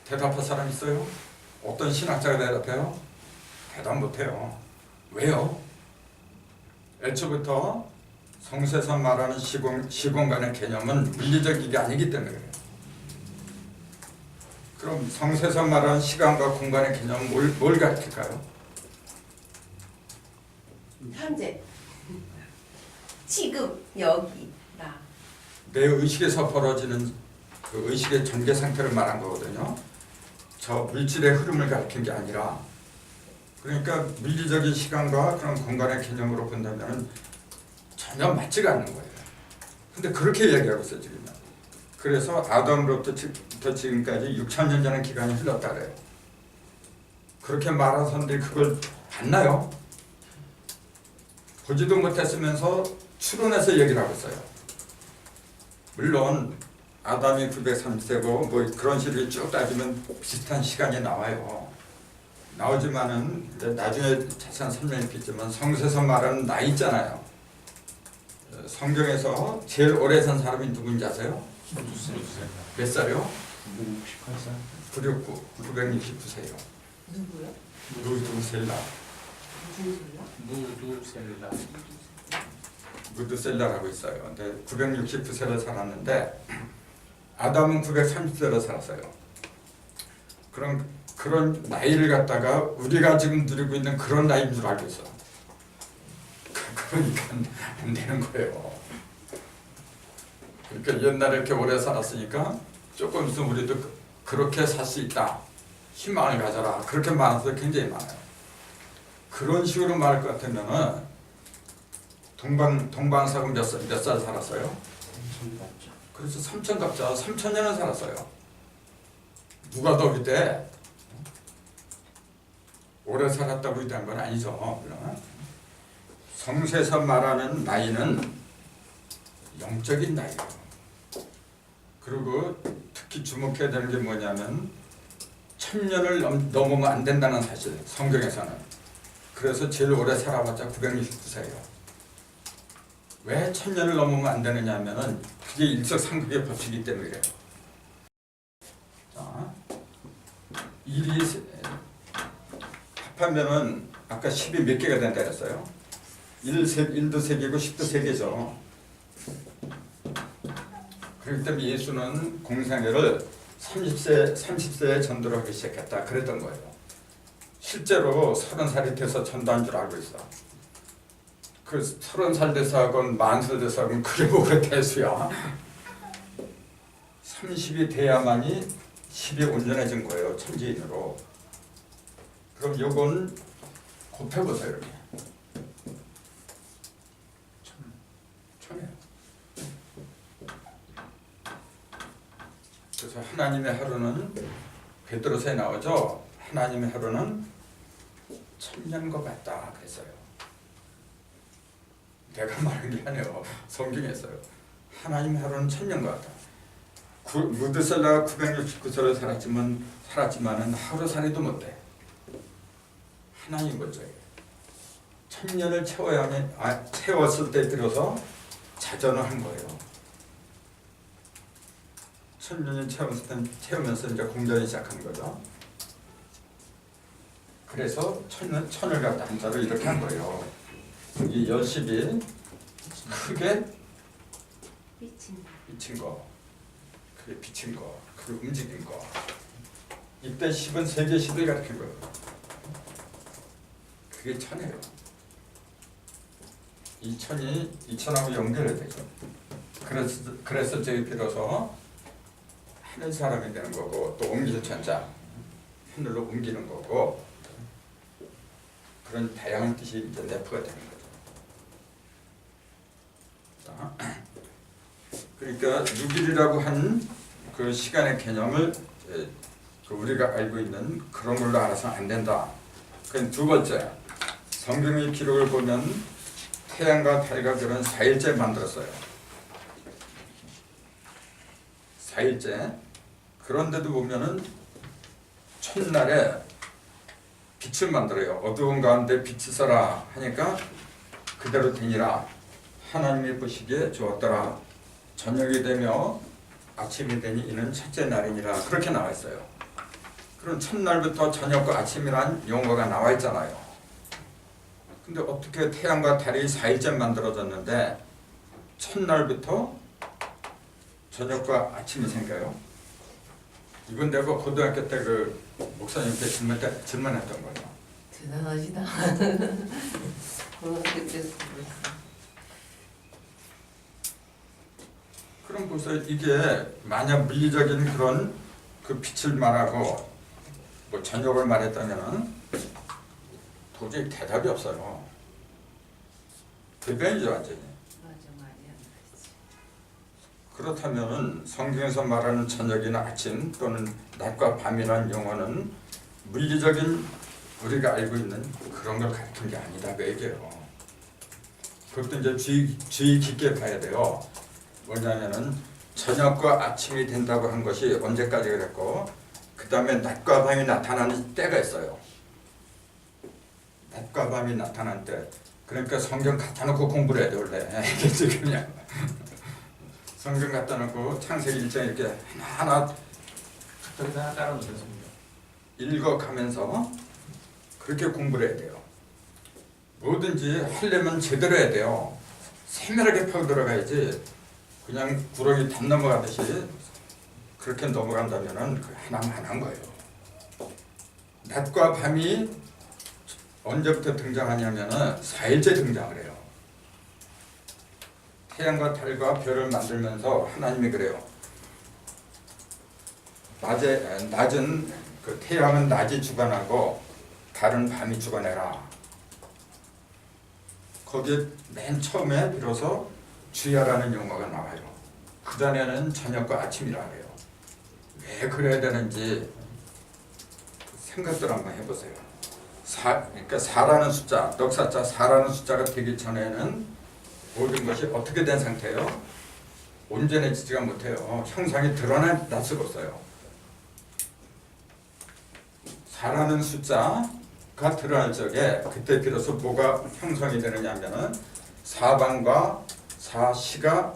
대답할 사람 있어요? 어떤 신학자가 대답해요? 대답 못해요. 왜요? 애초부터 성세선 말하는 시공간의 개념은 물리적인 게 아니기 때문에 그래요. 그럼 성세서 말하는 시간과 공간의 개념은 뭘 가르칠까요? 현재, 지금, 여기, 나. 내 의식에서 벌어지는 그 의식의 전개 상태를 말한 거거든요. 저 물질의 흐름을 가리킨 게 아니라, 그러니까 물리적인 시간과 그런 공간의 개념으로 본다면 전혀 맞지가 않는 거예요. 근데 그렇게 얘기하고 있어요 지금. 그래서 아담으로부터 지금까지 6,000년이라는 기간이 흘렀다 그래요. 그렇게 말한 사람들이 그걸 봤나요? 보지도 못했으면서 추론해서 얘기를 하고 있어요. 물론 아담이 930세고 뭐 그런 식으로 쭉 따지면 비슷한 시간이 나와요. 나오지만은 나중에 자세한 설명했겠지만 성서에서 말하는 나이 있잖아요. 성경에서 제일 오래 산 사람이 누군지 아세요? 몇 살이요? 969, 969세요. 누구요? 무두셀라. 무슨 소리야? 무두셀라. 무두셀라라고 있어요. 근데 969세를 살았는데 아담은 930세를 살았어요. 그런 나이를 갖다가 우리가 지금 누리고 있는 그런 나이인 줄 알고 있어. 그러니까 안 되는 거예요. 그러니까 옛날에 이렇게 오래 살았으니까 조금 있으면 우리도 그렇게 살 수 있다, 희망을 가져라, 그렇게 말하는 사람이 굉장히 많아요. 그런 식으로 말할 것 같으면은 동방사고 몇 살 살았어요? 그래서 3천갑자 3,000년을 살았어요. 누가 더 위대? 오래 살았다고 위대한 건 아니죠. 물론 성서에서 말하는 나이는 영적인 나이예요. 그리고 특히 주목해야 되는 게 뭐냐면 1,000년을 넘으면 안 된다는 사실, 성경에서는. 그래서 제일 오래 살아봤자 969세예요. 왜 1,000년을 넘으면 안 되느냐 하면은 그게 일석삼극의 법칙이기 때문에 그래요. 자, 일이 합하면은 아까 10이 몇 개가 된다 했어요? 1도 세개고 10도 세개죠. 그렇기 때문에 예수는 공생애를 30세에 전도를 하기 시작했다 그랬던 거예요. 실제로 30살이 돼서 전도한 줄 알고 있어. 그 30살 돼서하건 40살 돼서하건 그게 뭐가 대수야. 30이 돼야만이 10이 온전해진 거예요. 천지인으로. 그럼 요건 곱해보세요. 이렇게. 천이에요. 그래서 하나님의 하루는 베드로서에 나오죠. 하나님의 하루는 천년과 같다 그랬어요. 내가 말한 게 아니에요. 성경에서요. 하나님의 하루는 천년과 같다. 무드셀라가 969세를 살았지만은 하루살이도 못해. 하나님 거죠. 천년을 채웠을 때 들어서 자전을 한 거예요. 천년을 채우면서 이제 공전이 시작한 거죠. 그래서 천을 갖다 한자로 이렇게 한 거예요. 이 열십이 크게 비친 거, 크게 비친 거, 크게 움직인 거. 이때 10은 세계 10을 가리킨 거예요. 그게 천이에요. 이 천이 이 천하고 연결이 되죠. 그래서 저희 비로소 하늘 사람이 되는 거고, 또 옮기는 천자, 하늘로 옮기는 거고, 그런 다양한 뜻이 이제 내포가 되는 거죠. 자, 그러니까 6일이라고 한 그 시간의 개념을 우리가 알고 있는 그런 걸로 알아서 안 된다. 그 두 번째, 성경의 기록을 보면 태양과 달과 별은 4일째 만들었어요. 4일째. 그런데도 보면은 첫날에 빛을 만들어요. 어두운 가운데 빛이 서라 하니까 그대로 되니라. 하나님이 보시기에 좋았더라. 저녁이 되며 아침이 되니 이는 첫째 날이니라. 그렇게 나와 있어요. 그럼 첫날부터 저녁과 아침이란 용어가 나와 있잖아요. 근데 어떻게 태양과 달이 4일째 만들어졌는데 첫날부터 저녁과 아침이 생겨요? 이건 내가 고등학교 때 그 목사님께 질문했던 거죠. 대단하시다. 고등학교 때도 그랬어. 그럼 보세요. 이게 만약 물리적인 그런 그 빛을 말하고 뭐 저녁을 말했다면 도저히 대답이 없어요. 대변이죠 완전히. 맞아, 말이 안 되지. 그렇다면 성경에서 말하는 저녁이나 아침 또는 낮과 밤이라는 용어는 물리적인 우리가 알고 있는 그런 걸 가리킨 게 아니다 그 얘기예요. 그것도 이제 주의 깊게 봐야 돼요. 뭐냐면은 저녁과 아침이 된다고 한 것이 언제까지 그랬고 그 다음에 낮과 밤이 나타나는 때가 있어요. 낮과 밤이 나타난 때. 그러니까 성경 갖다 놓고 공부를 해야 돼 원래. 이게 지금이야. 성경 갖다 놓고 창세기 1장 이렇게 하나 저기다 하나 깔아놓으셨습니다. 읽어가면서 그렇게 공부를 해야 돼요. 뭐든지 하려면 제대로 해야 돼요. 세밀하게 파고 들어가야지 그냥 구렁이 담 넘어가듯이 그렇게 넘어간다면 하나만 한 거예요. 낮과 밤이 언제부터 등장하냐면은 4일째 등장을 해요. 태양과 달과 별을 만들면서 하나님이 그래요. 낮은 그 태양은 낮이 주관하고 달은 밤이 주관해라. 거기에 맨 처음에 비로소 주야라는 용어가 나와요. 그 전에는 저녁과 아침이라 해요. 왜 그래야 되는지 생각들 한번 해보세요. 그러니까 4라는 숫자, 넉사자 4라는 숫자가 되기 전에는 모든 것이 어떻게 된 상태예요? 온전해지지가 못해요. 형상이 드러날 수가 없어요. 4라는 숫자가 드러날 적에 그때 비로소 뭐가 형성이 되느냐 하면은 사방과 사시가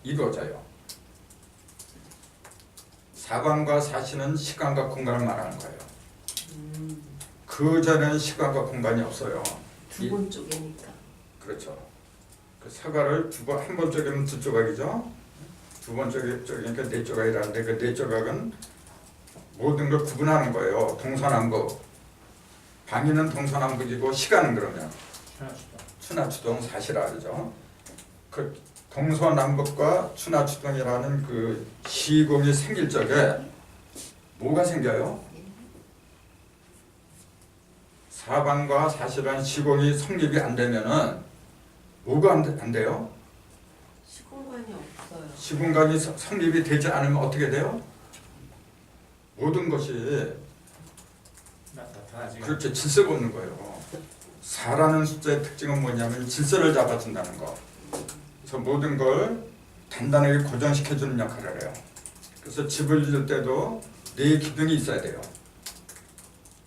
이루어져요. 사방과 사시는 시간과 공간을 말하는 거예요. 그 전에는 시간과 공간이 없어요. 두 번 쪼개니까. 그렇죠. 그 사과를 한 번 쪼개면 두 조각이죠. 두 번 쪼개니까 네 조각이라는데 그 네 조각은 모든 걸 구분하는 거예요. 동서남북. 밤이는 동서남북이고 시간은 그러면 추나추동 사시라 그러죠. 그 동서남북과 추나추동이라는 그 시공이 생길 적에 뭐가 생겨요? 사방과 사실은 시공이 성립이 안 되면은 뭐가 안 돼요? 시공간이 없어요. 시공간이 성립이 되지 않으면 어떻게 돼요? 모든 것이 나타나지. 그렇게 질서가 없는 거예요. 4라는 숫자의 특징은 뭐냐면 질서를 잡아준다는 거. 그래서 모든 걸 단단하게 고정시켜주는 역할을 해요. 그래서 집을 지을 때도 4 기둥이 있어야 돼요.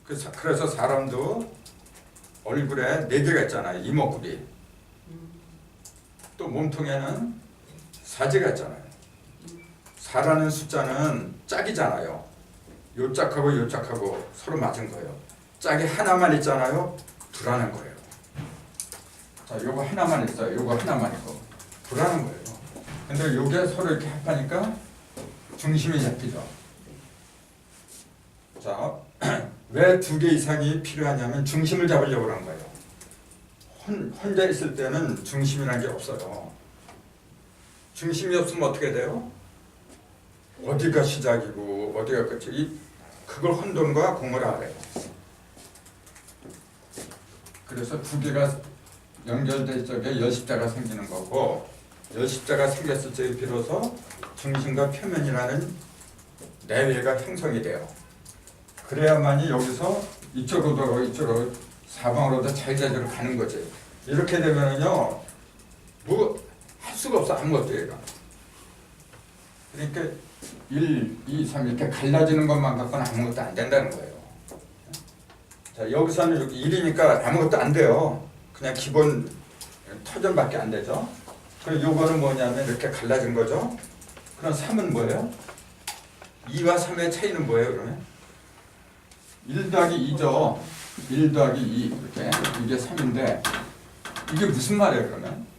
그래서 사람도 얼굴에 4개가 있잖아요. 이목구리. 또 몸통에는 사지가 있잖아요. 4라는 숫자는 짝이잖아요. 요 짝하고 요 짝하고 서로 맞은 거예요. 짝이 하나만 있잖아요. 둘하는 거예요. 자, 요거 하나만 있어요. 요거 하나만 있고 둘하는 거예요. 근데 요게 서로 이렇게 합하니까 중심이 잡히죠. 자, 왜 2개 이상이 필요하냐면 중심을 잡으려고 하는 거예요. 혼자 있을 때는 중심이라는 게 없어요. 중심이 없으면 어떻게 돼요? 어디가 시작이고 어디가 끝이 그걸 혼돈과 공허라 그래요. 그래서 2개가 연결될 적에 열십자가 생기는 거고 열십자가 생겼을 적에 비로소 중심과 표면이라는 내외가 형성이 돼요. 그래야만이 여기서 이쪽으로 이쪽으로 사방으로도 자유자재로 가는 거지. 이렇게 되면은요 뭐 할 수가 없어 아무것도 얘가. 그러니까 1, 2, 3 이렇게 갈라지는 것만 갖고는 아무것도 안 된다는 거예요. 자, 여기서는 1이니까 아무것도 안 돼요. 그냥 기본 터전밖에 안 되죠. 그리고 요거는 뭐냐면 이렇게 갈라진 거죠. 그럼 3은 뭐예요? 2와 3의 차이는 뭐예요 그러면? 1 더하기 2죠. 1 더하기 2 이렇게 이게 3인데 이게 무슨 말이에요 그러면?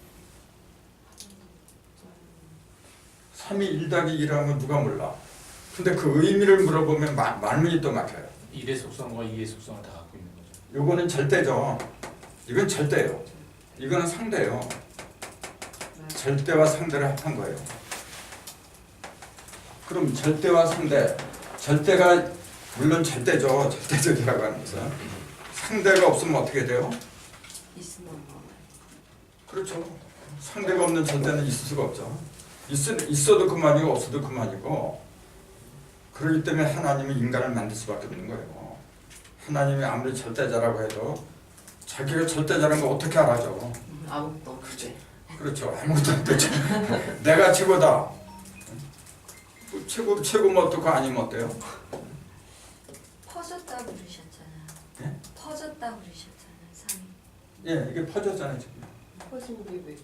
3이 1 더하기 2라면 누가 몰라. 근데 그 의미를 물어보면 말문이 또 막혀요. 1의 속성과 2의 속성을 다 갖고 있는 거죠. 요거는 절대죠. 이건 절대예요. 이거는 상대예요. 절대와 상대를 합한 거예요. 그럼 절대와 상대, 절대가 물론 절대죠. 절대적이라고 하는 것은 상대가 없으면 어떻게 돼요? 있으면 뭐. 그렇죠. 상대가 없는 절대는 있을 수가 없죠. 있어도 그만이고 없어도 그만이고 그렇기 때문에 하나님은 인간을 만들 수밖에 없는 거예요. 하나님이 아무리 절대자라고 해도 자기가 절대자라는 거 어떻게 알아죠? 아무것도 없지. 그렇죠. 아무것도 안 되죠. 내가 최고다. 최고면 어떡고 아니면 어때요? 퍼졌다 그러셨잖아요. 예? 퍼졌다 그러셨잖아요. 3이. 예, 이게 퍼졌잖아요 지금. 퍼진 게 왜?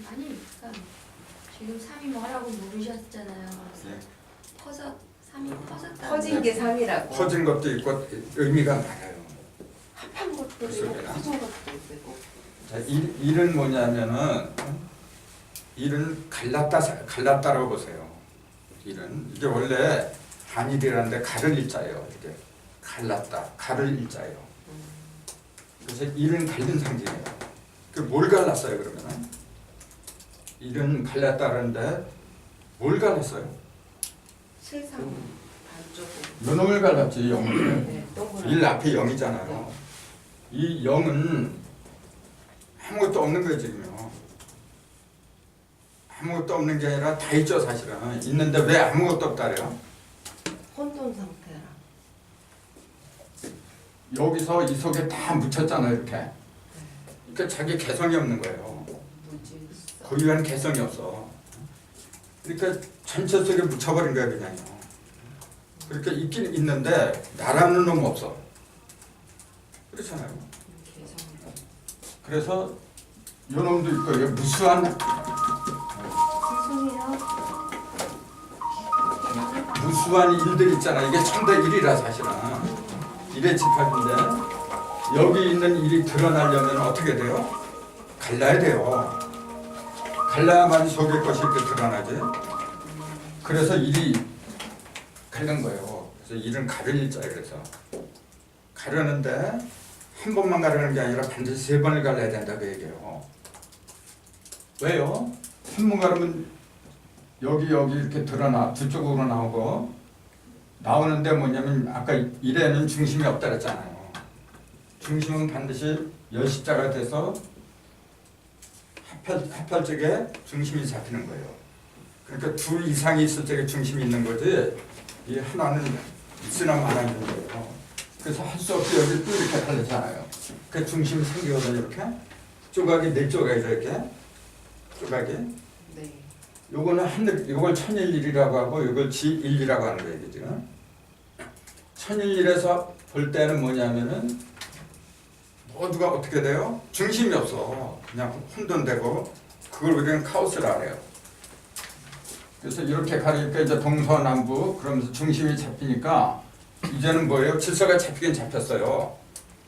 아니, 그러니까 지금 3이 뭐라고 물으셨잖아요. 그래서 예. 3이 퍼졌다. 퍼진 게 3이라고. 퍼진 것도 있고 의미가 많아요. 합한 것도 있고 그렇습니다. 퍼진 것도 있고. 자, 일은 뭐냐면은 일은 갈랐다라고 보세요. 일은 이게 원래 한일이라는데 가를 일자예요. 이게 갈랐다, 가를 일자예요. 그래서 일은 갈린 상징이에요. 그 뭘 갈랐어요 그러면은? 일은 갈랐다는데 뭘 갈랐어요? 세상 반쪽으로. 요놈을 갈랐지 0을. 네, 동그랗게. 1 앞에 0이잖아요. 이 0은 아무것도 없는 거예요 지금요. 아무것도 없는 게 아니라 다 있죠 사실은. 있는데 왜 아무것도 없다래요? 혼돈 상태라. 여기서 이 속에 다 묻혔잖아요 이렇게. 그러니까 자기 개성이 없는 거예요. 무지 있어. 고유한 개성이 없어. 그러니까 전체 속에 묻혀버린 거야 그냥요. 그러니까 있긴 있는데 나라는 놈 없어. 그렇잖아요. 개성. 그래서 요 놈도 있고 이게 무수한 무수한 일들 있잖아. 이게 천대 일이라 사실은. 일의 집합인데 여기 있는 일이 드러나려면 어떻게 돼요? 갈라야 돼요. 갈라야만 속의 것이 이렇게 드러나지. 그래서 일이 갈린 거예요. 그래서 일은 가를 일자예요. 그래서 가르는데 한 번만 가르는 게 아니라 반드시 세 번을 갈라야 된다고 얘기해요. 왜요? 한 번 가르면 여기 이렇게 드러나 두 쪽으로 나오고 나오는데 뭐냐면 아까 일에는 중심이 없다 그랬잖아요. 중심은 반드시 열십자가 돼서 합할 적에 중심이 잡히는 거예요. 그러니까 둘 이상이 있을 적에 중심이 있는 거지 이 하나는 있으나 마나 있는 거예요. 그래서 할 수 없이 여기 또 이렇게 달렸잖아요. 그 중심이 생기거든요. 이렇게 조각이 네 조각이죠. 이렇게 조각이. 네. 요거는 하늘, 요걸 천일일이라고 하고 요걸 지일이라고 하는 거예요. 이게 지금. 천일일에서 볼 때는 뭐냐면은 모두가 어떻게 돼요? 중심이 없어. 그냥 혼돈되고 그걸 우리는 카오스라 그래요. 그래서 이렇게 가리니까 이제 동서남북 그러면서 중심이 잡히니까 이제는 뭐예요? 질서가 잡히긴 잡혔어요.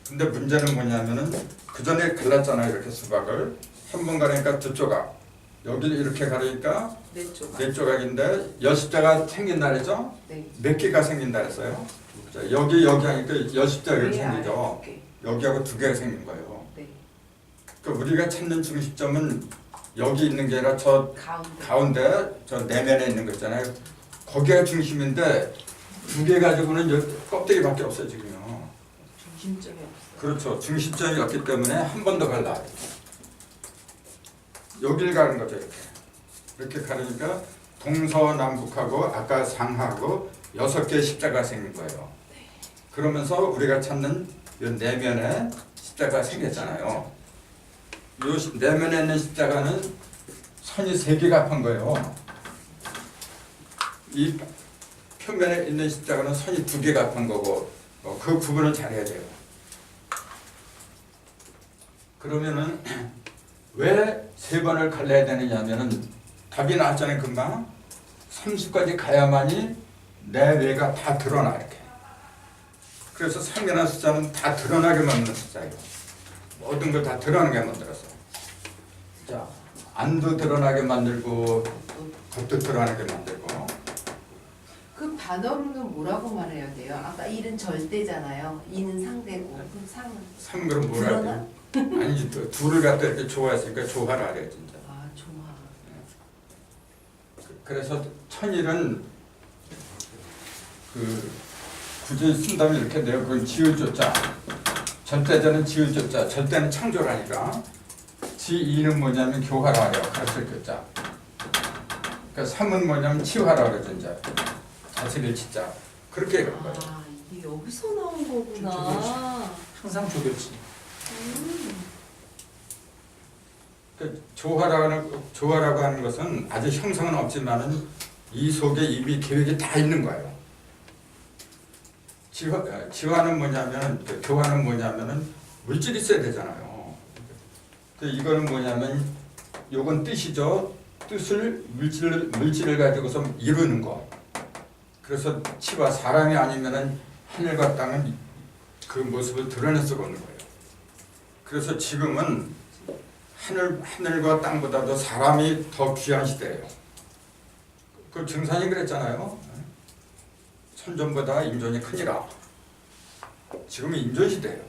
근데 문제는 뭐냐면은 그 전에 갈랐잖아요. 이렇게 수박을 한 번 가리니까 두 조각. 여기를 이렇게 가리니까 네 조각. 네 조각인데 열십자가 생긴다 그랬죠? 네. 몇 개가 생긴다 그랬어요? 자, 여기 하니까 열십자가 이렇게 생기죠. 네. 여기하고 두 개가 생긴 거예요. 네. 그러니까 우리가 찾는 중심점은 여기 있는 게 아니라 저 가운데 저 내면에 있는 거 있잖아요. 거기가 중심인데 두 개 가지고는 껍데기밖에 없어요 지금요. 중심점이 없어요. 그렇죠. 중심점이 없기 때문에 한 번 더 갈라. 여기를 가는 거죠 이렇게. 이렇게 가르니까 동서남북하고 아까 상하고 6개의 십자가 생긴 거예요. 그러면서 우리가 찾는 이 내면에 십자가 생겼잖아요. 이 내면에 있는 십자가는 선이 3개가 합한 거예요. 이 표면에 있는 십자가는 선이 2개가 합한 거고 그 구분을 잘해야 돼요. 그러면은 왜 3번을 갈라야 되느냐 하면은 답이 나왔잖아요 금방. 30까지 가야만이 내외가 다 드러나 이렇게. 그래서 상면한 숫자는 다 드러나게 만드는 숫자예요. 모든 걸 다 드러나게 만들었어. 자, 안도 드러나게 만들고 겉도 드러나게 만들고. 그 반어로는 뭐라고 말해야 돼요? 아까 1은 절대잖아요. 2는 상대고 그럼 상은 3 그럼 뭐라 드러나? 해야 돼? 아니지 또 둘을 갖다 이렇게 조화했으니까 조화를 하래 진짜. 아 조화. 그래서 천일은 그 굳이 쓴다면 이렇게 돼요. 그건 지읒조자. 절대자는 지읒조자. 절대는 창조라니까. 지이는 뭐냐면 교화라요. 가르칠 교자. 그러니까 3은 뭐냐면 치화라 그러죠. 이제 자체를 치자. 그렇게 그런 거예요. 아 이게 여기서 나온 거구나. 항상 조교치. 그 조화라고 하는 것은 아직 형성은 없지만은 이 속에 이미 계획이 다 있는 거예요. 지화는 뭐냐면 교화는 뭐냐면은 물질이 있어야 되잖아요. 이거는 뭐냐면 요건 뜻이죠. 뜻을 물질을 가지고서 이루는 거. 그래서 치와 사람이 아니면은 하늘과 땅은 그 모습을 드러낼 수가 없는 거예요. 그래서 지금은 하늘과 땅보다도 사람이 더 귀한 시대예요. 그 증산이 그랬잖아요. 선전보다 인존이 크니라. 지금은 인존 시대예요.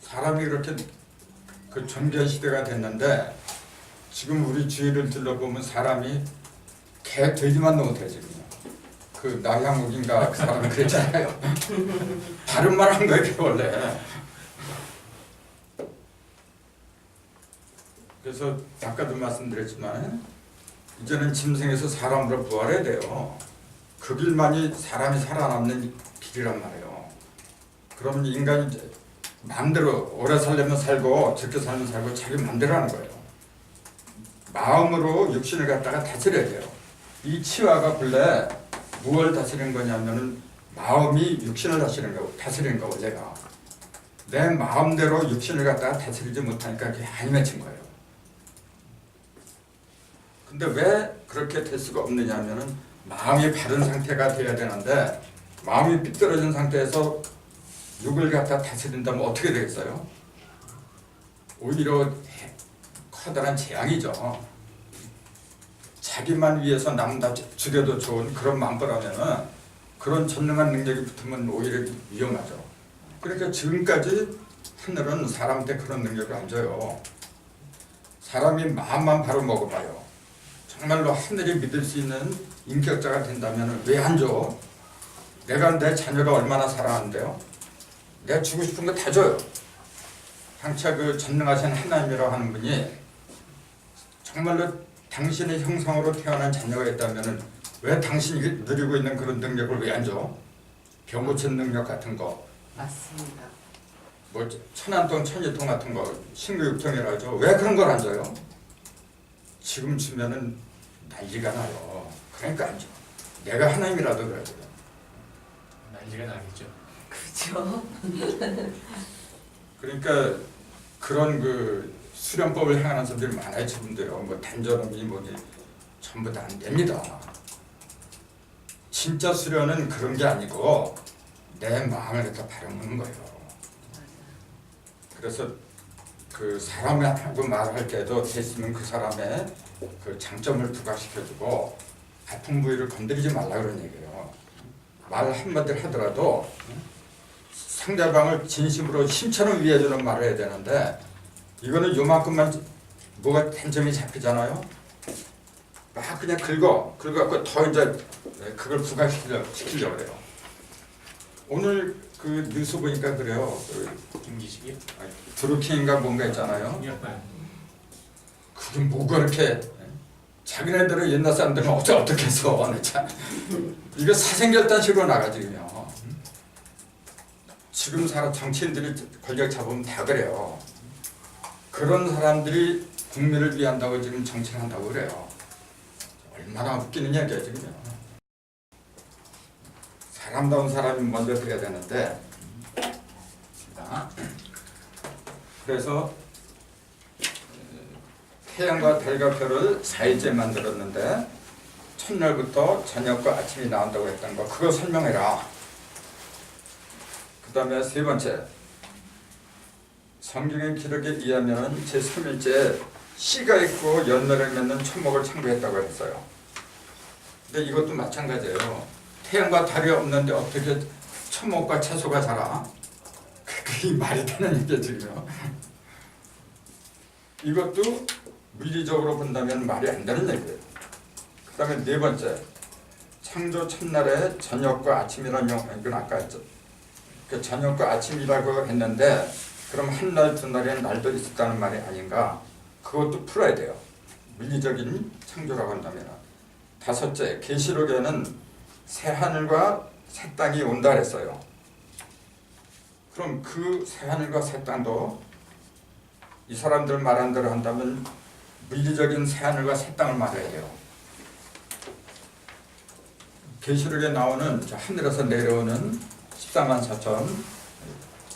사람이 그렇게 그 존귀한 시대가 됐는데 지금 우리 주위를 둘러보면 사람이 개 돼지만 못해 지금. 그 나향욱인가 그 사람이 그랬잖아요. 다른 말 한 거예요 원래. 그래서 아까도 말씀드렸지만 이제는 짐승에서 사람으로 부활해야 돼요. 그 길만이 사람이 살아남는 길이란 말이에요. 그러면 인간이 이제 마음대로 오래 살려면 살고 적게 살면 살고 자기 마음대로 하는 거예요. 마음으로 육신을 갖다가 다스려야 돼요. 이 치화가 본래 무엇을 다스리는 거냐면은 마음이 육신을 다스리는 거 원래가. 내 마음대로 육신을 갖다가 다스리지 못하니까 그게 한이 맺힌 거예요. 근데 왜 그렇게 될 수가 없느냐 하면은 마음이 바른 상태가 돼야 되는데 마음이 삐뚤어진 상태에서 육을 갖다 다스린다면 어떻게 되겠어요? 오히려 커다란 재앙이죠. 자기만 위해서 남 다 죽여도 좋은 그런 마음보라면은 그런 전능한 능력이 붙으면 오히려 위험하죠. 그러니까 지금까지 하늘은 사람한테 그런 능력을 안 줘요. 사람이 마음만 바로 먹어봐요. 정말로 하늘이 믿을 수 있는 인격자가 된다면 왜 안 줘? 내가 내 자녀가 얼마나 사랑하는데요? 내가 주고 싶은 거 다 줘요. 장차 그 전능하신 하나님이라고 하는 분이 정말로 당신의 형상으로 태어난 자녀가 있다면 왜 당신이 누리고 있는 그런 능력을 왜 안 줘? 병 고치는 능력 같은 거, 맞습니다. 뭐 천안통, 천리통 같은 거, 신구육통이라 하죠. 왜 그런 걸 안 줘요? 지금 주면은 난리가 나요. 그러니까 안 줘. 내가 하나님이라도 그래도. 난리가 나겠죠. 그죠? 그러니까 그런 그 수련법을 행하는 사람들이 많아요. 지금도요. 뭐 단전음이 뭐니 전부 다 안 됩니다. 진짜 수련은 그런 게 아니고 내 마음을 갖다 바라보는 거예요. 그래서 그 사람하고 말할 때도 됐으면 그 사람의 그 장점을 부각시켜주고 아픈 부위를 건드리지 말라 그런 얘기예요. 말 한마디를 하더라도 상대방을 진심으로 힘처럼 위해주는 말을 해야 되는데 이거는 요만큼만 뭐가 단점이 잡히잖아요. 막 그냥 긁어갖고 더 이제 그걸 부각시키려고 그래요. 오늘 그 뉴스 보니까 그래요. 김기식이요? 드루킹인가 뭔가 있잖아요. 약간 그게 뭐가 이렇게 자기네들은 옛날 사람들은 어떻게 해서 참 이거 사생결단식으로 나가지고요. 지금 정치인들이 권력 잡으면 다 그래요. 그런 사람들이 국민을 위한다고 지금 정치한다고 그래요. 얼마나 웃기는 얘기야 지금요. 사람다운 사람이 먼저 돼야 되는데 그래서 태양과 달과 별을 4일째 만들었는데 첫날부터 저녁과 아침이 나온다고 했던 거 그거 설명해라. 그 다음에 세 번째 성경의 기록에 의하면 제3일째 씨가 있고 연너를 맺는 초목을 창조했다고 했어요. 근데 이것도 마찬가지예요. 태양과 달이 없는데 어떻게 초목과 채소가 자라? 그게 말이 되는 얘기죠. 이것도 물리적으로 본다면 말이 안 되는 얘기예요. 그 다음에 네 번째 창조 첫날에 저녁과 아침이라는 용어, 이건 아까 했죠. 그 저녁과 아침이라고 했는데 그럼 한 날, 두 날에 날도 있었다는 말이 아닌가? 그것도 풀어야 돼요. 물리적인 창조라고 한다면. 다섯째, 계시록에는 새 하늘과 새 땅이 온다 그랬어요. 그럼 그 새 하늘과 새 땅도 이 사람들 말한 대로 한다면 물리적인 새 하늘과 새 땅을 말해야 돼요. 계시록에 나오는 하늘에서 내려오는 14만 4천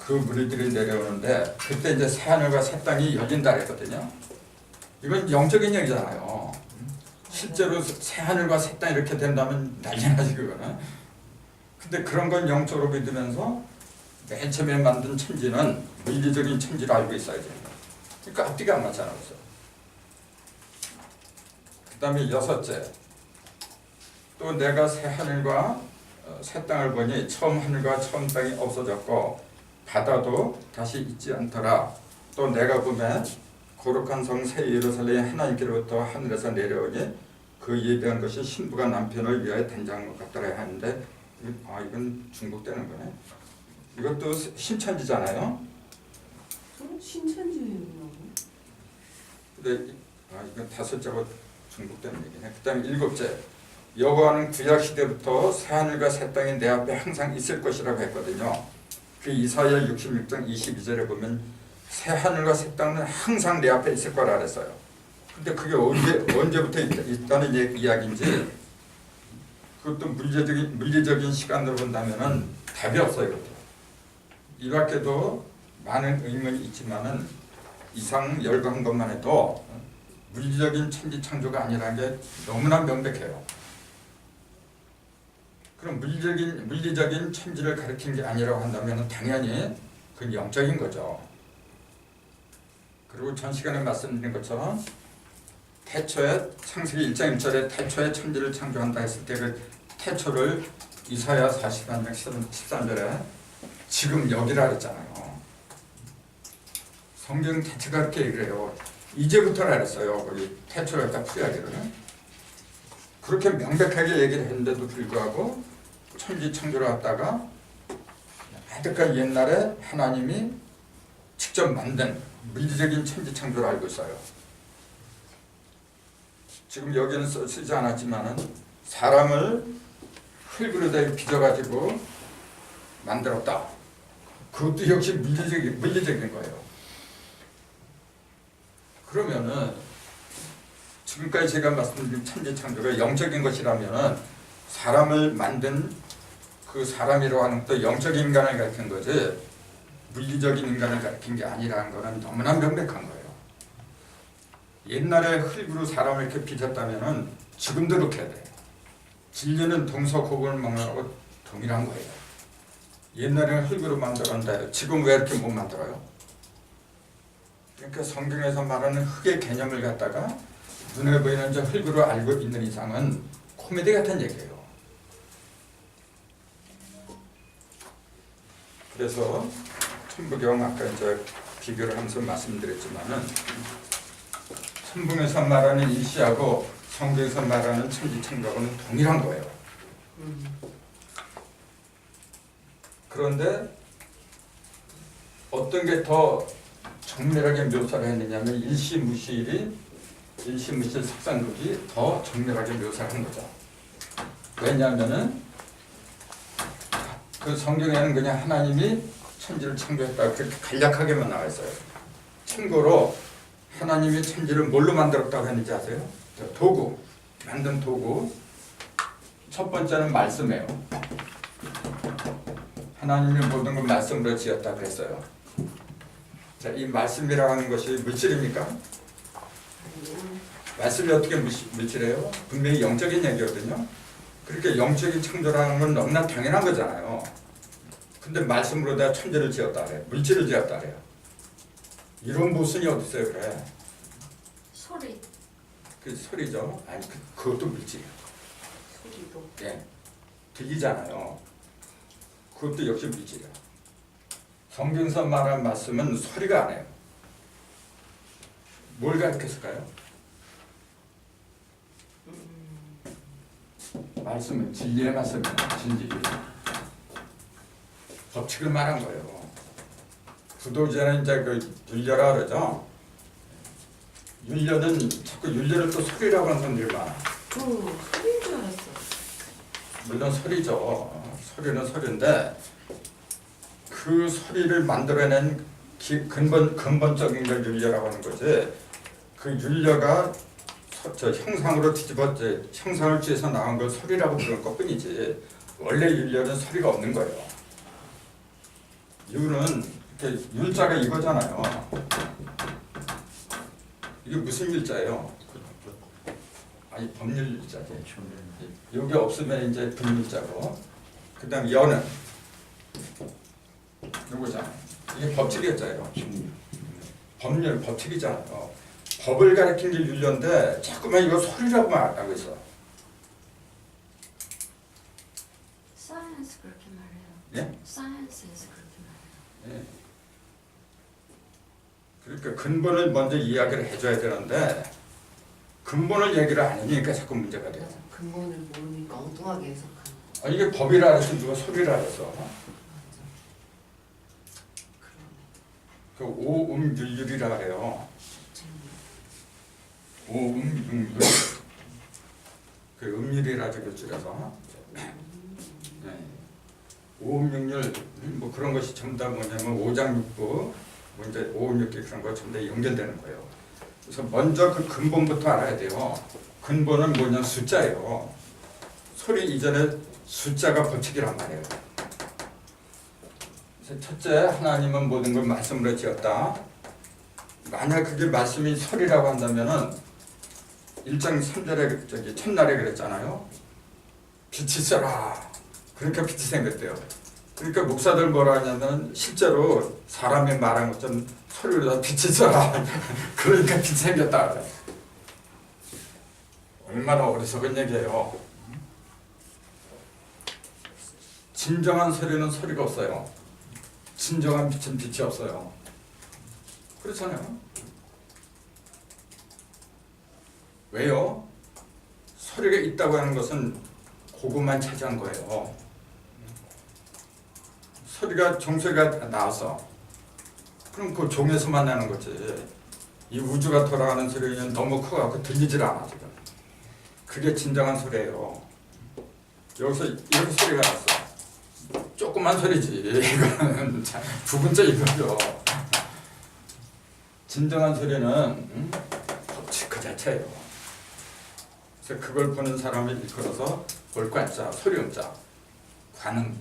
그 무리들이 내려오는데 그때 이제 새 하늘과 새 땅이 열린다 그랬거든요. 이건 영적인 얘기잖아요. 실제로 새 하늘과 새 땅 이렇게 된다면 난리 나지 그거는. 근데 그런 건 영적으로 믿으면서 맨 처음에 만든 천지는 물리적인 천지로 알고 있어야지. 그러니까 앞뒤가 안 맞잖아. 그 다음에 여섯째 또 내가 새 하늘과 새 땅을 보니 처음 하늘과 처음 땅이 없어졌고 바다도 다시 있지 않더라. 또 내가 보면 거룩한 성 새 예루살렘이 하나님께로부터 하늘에서 내려오니 그 예배한 것이 신부가 남편을 위하여 된장한 것 같더라 하는데 이건 중복되는 거네. 이것도 신천지잖아요. 신천지예요. 근데 이건 다섯째로 중복되는 얘기네. 그 다음에 일곱째 여호와는 구약 시대부터 새 하늘과 새 땅이 내 앞에 항상 있을 것이라고 했거든요. 그 이사야 66장 22절에 보면 새 하늘과 새 땅은 항상 내 앞에 있을 거라 그랬어요. 근데 그게 언제부터 있다는 이야기인지 그것도 물리적인 시간으로 본다면은 답이 없어요. 이것도. 이 밖에도 많은 의문이 있지만은 이상 열거한 것만 해도 물리적인 천지 창조가 아니라는 게 너무나 명백해요. 그럼 물리적인 천지를 가리킨 게 아니라고 한다면 당연히 그건 영적인 거죠. 그리고 전 시간에 말씀드린 것처럼 태초에 창세기 1장 1절에 태초에 천지를 창조한다 했을 때 그 태초를 이사야 43장 13절에 지금 여기라 그랬잖아요. 성경 자체가 그렇게 얘기해요. 이제부터라 그랬어요. 거기 태초를 갖다 풀이하기를. 그렇게 명백하게 얘기를 했는데도 불구하고 천지창조를 갖다가 아직까지 옛날에 하나님이 직접 만든 물리적인 천지창조를 알고 있어요. 지금 여기는 쓰지 않았지만은 사람을 흙으로 빚어가지고 만들었다. 그것도 역시 물리적인 거예요. 그러면은 지금까지 제가 말씀드린 천지창조가 영적인 것이라면은 사람을 만든 그 사람이라고 하는 것도 영적인 인간을 가리킨 거지 물리적인 인간을 가리킨 게 아니라는 거는 너무나 명백한 거예요. 옛날에 흙으로 사람을 이렇게 빚었다면은 지금도 그렇게 해야 돼. 진리는 동서고금을 먹는 거하고 동일한 거예요. 옛날에는 흙으로 만들었는데 지금 왜 이렇게 못 만들어요? 그러니까 성경에서 말하는 흙의 개념을 갖다가 눈에 보이는 저 흙으로 알고 있는 이상은 코미디 같은 얘기예요. 그래서 천부경 아까 이제 비교를 하면서 말씀드렸지만은 천붕에서 말하는 일시하고 성경에서 말하는 천지창조하고는 동일한 거예요. 그런데 어떤 게 더 정밀하게 묘사를 했느냐면 일시무실이 일시무실 석상극이 더 정밀하게 묘사를 한 거죠. 왜냐하면은 그 성경에는 그냥 하나님이 천지를 창조했다 그렇게 간략하게만 나와 있어요. 참고로 하나님이 천지를 뭘로 만들었다고 했는지 아세요? 도구, 만든 도구. 첫 번째는 말씀이에요. 하나님이 모든 걸 말씀으로 지었다 그랬어요. 자, 이 말씀이라고 하는 것이 물질입니까? 말씀이 어떻게 물질이에요? 분명히 영적인 얘기거든요. 그렇게 영적인 창조라는 건 너무나 당연한 거잖아요. 근데 말씀으로 다 천지를 지었다 그래. 물질을 지었다 그래요. 이런 모순이 어디 있어요, 그래? 소리. 그 소리죠. 아니, 그것도 물질이에요. 소리도. 예, 들리잖아요. 그것도 역시 물질이에요. 성경에서 말한 말씀은 소리가 아니에요. 뭘 가르쳤을까요? 말씀은 진리의 말씀이에요. 진리. 법칙을 말한 거예요. 부도제는 이제 그 율려라 그러죠. 율려는 자꾸 율려를 또 소리라고 하는 사람들이 많아. 소리인 줄 알았어. 물론 소리죠. 소리는 소리인데 그 소리를 만들어낸 근본적인 걸 율려라고 하는 거지. 그 율려가 저 형상으로 형상을 취해서 나온 걸 소리라고 부르는 것뿐이지 원래 율려는 소리가 없는 거예요. 율은 이렇게 율자가 이거잖아요. 이게 무슨 율자예요? 아니 법률 율자지. 여기 없으면 이제 분율자고. 그다음 여는 요거잖아요. 이게 법칙이었잖아요. 법률 법칙이잖아요. 법을 가리킨 게 율려인데 자꾸만 이거 소리라고 말하고 있어. 사이언스 그렇게 말해요. 예? 사이언스에서 그렇게 말해요. 예. 그러니까 근본을 먼저 이야기를 해줘야 되는데 근본을 얘기를 안 하니까 자꾸 문제가 돼요. 맞아. 근본을 모르니까 엉뚱하게 해석하는 거. 아, 이게 법이라 해서 누가 소리라 해서 맞아. 그러네. 그 오음율율이라 그래요. 오음융율 그 음율이라고 줄여서 네. 오음융율 뭐 그런 것이 전부 다 뭐냐면 오장육부 뭐 이제 오음육기 그런 거 전부 다 연결되는 거예요. 그래서 먼저 그 근본부터 알아야 돼요. 근본은 뭐냐 숫자예요. 소리 이전에 숫자가 법칙이란 말이에요. 그래서 첫째 하나님은 모든 걸 말씀으로 지었다. 만약 그게 말씀이 소리라고 한다면은 1장 3절에 저기 첫날에 그랬잖아요. 빛이 있어라. 그러니까 빛이 생겼대요. 그러니까 목사들 뭐라 하냐면 실제로 사람이 말한 것처럼 소리로 다 빛이 있어라. 그러니까 빛이 생겼다. 그래. 얼마나 어리석은 얘기예요. 진정한 소리는 소리가 없어요. 진정한 빛은 빛이 없어요. 그렇잖아요. 왜요? 소리가 있다고 하는 것은 그것만 차지한 거예요. 소리가 종소리가 나와서 그럼 그 종에서만 나는 거지. 이 우주가 돌아가는 소리는 너무 커갖고 들리질 않아 지금. 그게 진정한 소리예요. 여기서 이렇게 소리가 났어. 조그만 소리지. 이거는 부분적인 거죠. 진정한 소리는 법칙 그 자체예요. 그래서 그걸 보는 사람을 이끌어서 볼관자, 소리음자, 관음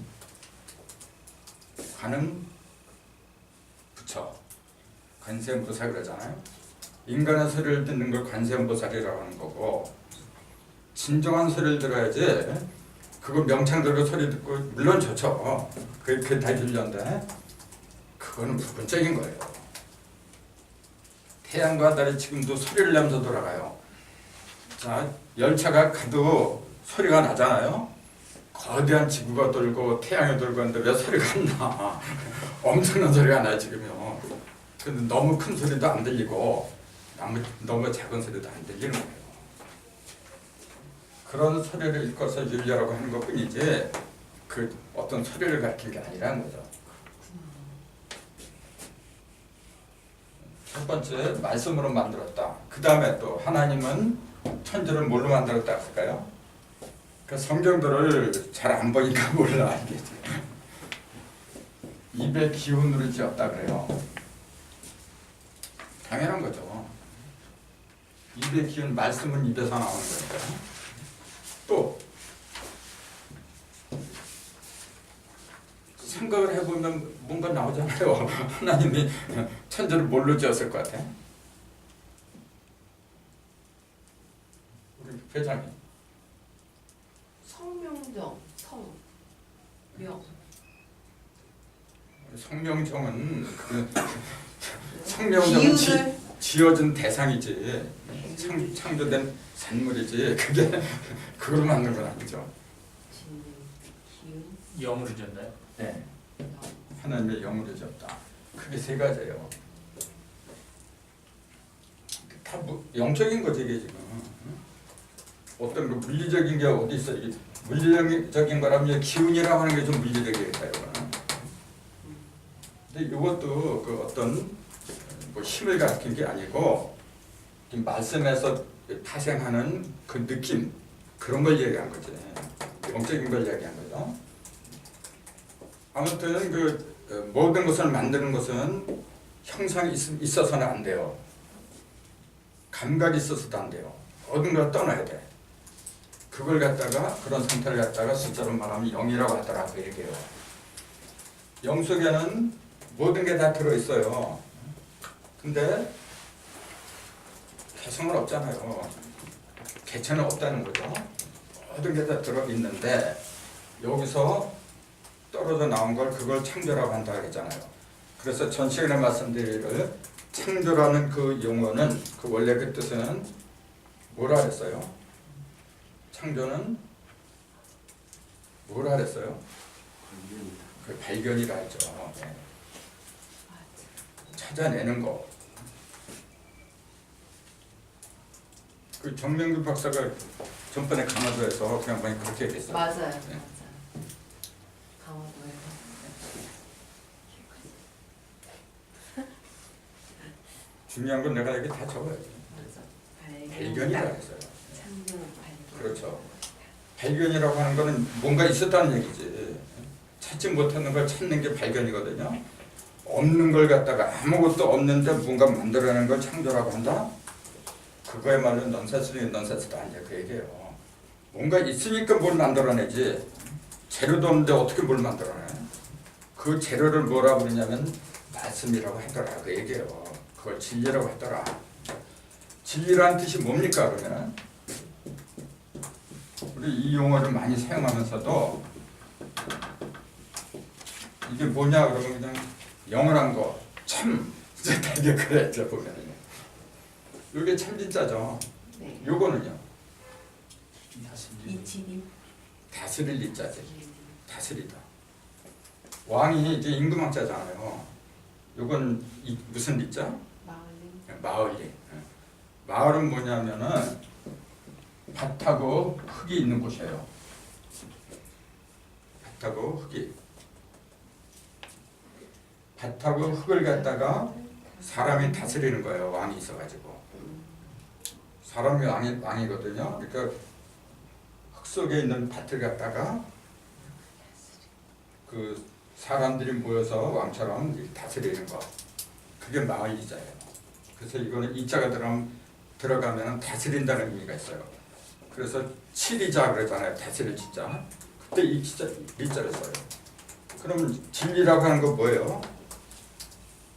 붙여 관세음보살 그러잖아요. 인간의 소리를 듣는 걸 관세음보살이라고 하는 거고, 진정한 소리를 들어야지. 그거 명창 들고 소리 듣고 물론 좋죠. 그게 다 윤리인데 그거는 부분적인 거예요. 태양과 달이 지금도 소리를 내면서 돌아가요. 자, 열차가 가도 소리가 나잖아요. 거대한 지구가 돌고 태양이 돌고 하는데 왜 소리가 안 나? 엄청난 소리가 나요 지금요. 근데 너무 큰 소리도 안 들리고 너무 작은 소리도 안 들리는 거예요. 그런 소리를 일컬어서 윤리라고 하는 것뿐이지 그 어떤 소리를 가르친 게 아니라는 거죠. 첫 번째 말씀으로 만들었다. 그 다음에 또 하나님은 천지를 뭘로 만들었다 할까요? 그 성경들을 잘 안 보니까 몰라 이게. 입의 기운으로 지었다 그래요. 당연한 거죠. 입의 기운, 말씀은 입에서 나오는 거니까. 또 생각을 해보면 뭔가 나오잖아요. 하나님이 천지를 뭘로 지었을 것 같아? 우리 회장님. 성명정, 성명. 성명정은 그 성명정은 지어진 대상이지 창조된 산물이지 그게 그걸 만든 건 아니죠. 기운, 영으로 졌나요? 네. 하나님의 영으로 지었다. 그게 세 가지예요. 다 영적인 거지 이게 지금. 어떤 그 물리적인 게 어디 있어? 이게 물리적인 거라면 기운이라고 하는 게 좀 물리적이겠다 이거는. 근데 이것도 그 어떤 뭐 힘을 가리킨 게 아니고 말씀에서 파생하는 그 느낌 그런 걸 얘기한 거지. 영적인 걸 얘기한 거죠. 아무튼 그 모든 것을 만드는 것은 형상이 있어서는 안 돼요. 감각이 있어서도 안 돼요. 모든 걸 떠나야 돼. 그걸 갖다가 그런 상태를 갖다가 숫자로 말하면 영이라고 하더라 그 얘기예요. 영 속에는 모든 게 다 들어있어요. 근데 개성은 없잖아요. 개체는 없다는 거죠. 모든 게 다 들어있는데 여기서 떨어져 나온 걸 그걸 창조라고 한다 그랬잖아요. 그래서 전 시간에 말씀드리기를 창조라는 그 용어는 그 원래 그 뜻은 뭐라 그랬어요? 창조는 뭐라 그랬어요? 그 발견이라 했죠. 네. 찾아내는 거. 그 정명규 박사가 전번에 강화도에서 그냥 보니 그렇게 얘기했어요. 맞아요. 네. 맞아요. 강화도에서. 중요한 건 내가 여기 다 적어야지. 맞아. 발견이라 했어요. 창조는 발견. 그렇죠. 발견이라고 하는 거는 뭔가 있었다는 얘기지. 찾지 못하는 걸 찾는 게 발견이거든요. 없는 걸 갖다가 아무것도 없는데 뭔가 만들어내는 걸 창조라고 한다? 그거야말로 넌센스 중에 넌센스다 이제 그 얘기예요. 뭔가 있으니까 뭘 만들어내지. 재료도 없는데 어떻게 뭘 만들어내? 그 재료를 뭐라 부르냐면 말씀이라고 하더라 그 얘기예요. 그걸 진리라고 하더라. 진리라는 뜻이 뭡니까 그러면? 우리 이 용어를 많이 사용하면서도 이게 뭐냐 그러면 그냥 영원한 거, 참 이제 되게 그랬죠 보면은. 이게 참 진짜죠. 네. 요거는요. 이치림. 다스릴 이자지. 다스리다. 왕이 이제 임금왕자잖아요. 요건 무슨 리자? 마을리. 마을은 뭐냐면은 밭하고 흙이 있는 곳이에요. 밭하고 흙이. 밭하고 흙을 갖다가 사람이 다스리는 거예요. 왕이 있어가지고. 사람이 왕이거든요. 그러니까 흙 속에 있는 밭을 갖다가 그 사람들이 모여서 왕처럼 다스리는 거. 그게 마을이자예요. 그래서 이거는 이자가 들어가면 다스린다는 의미가 있어요. 그래서 칠이자 그러잖아요. 다스릴 진짜. 그때 이 리자를 써요. 그럼 진리라고 하는 거 뭐예요?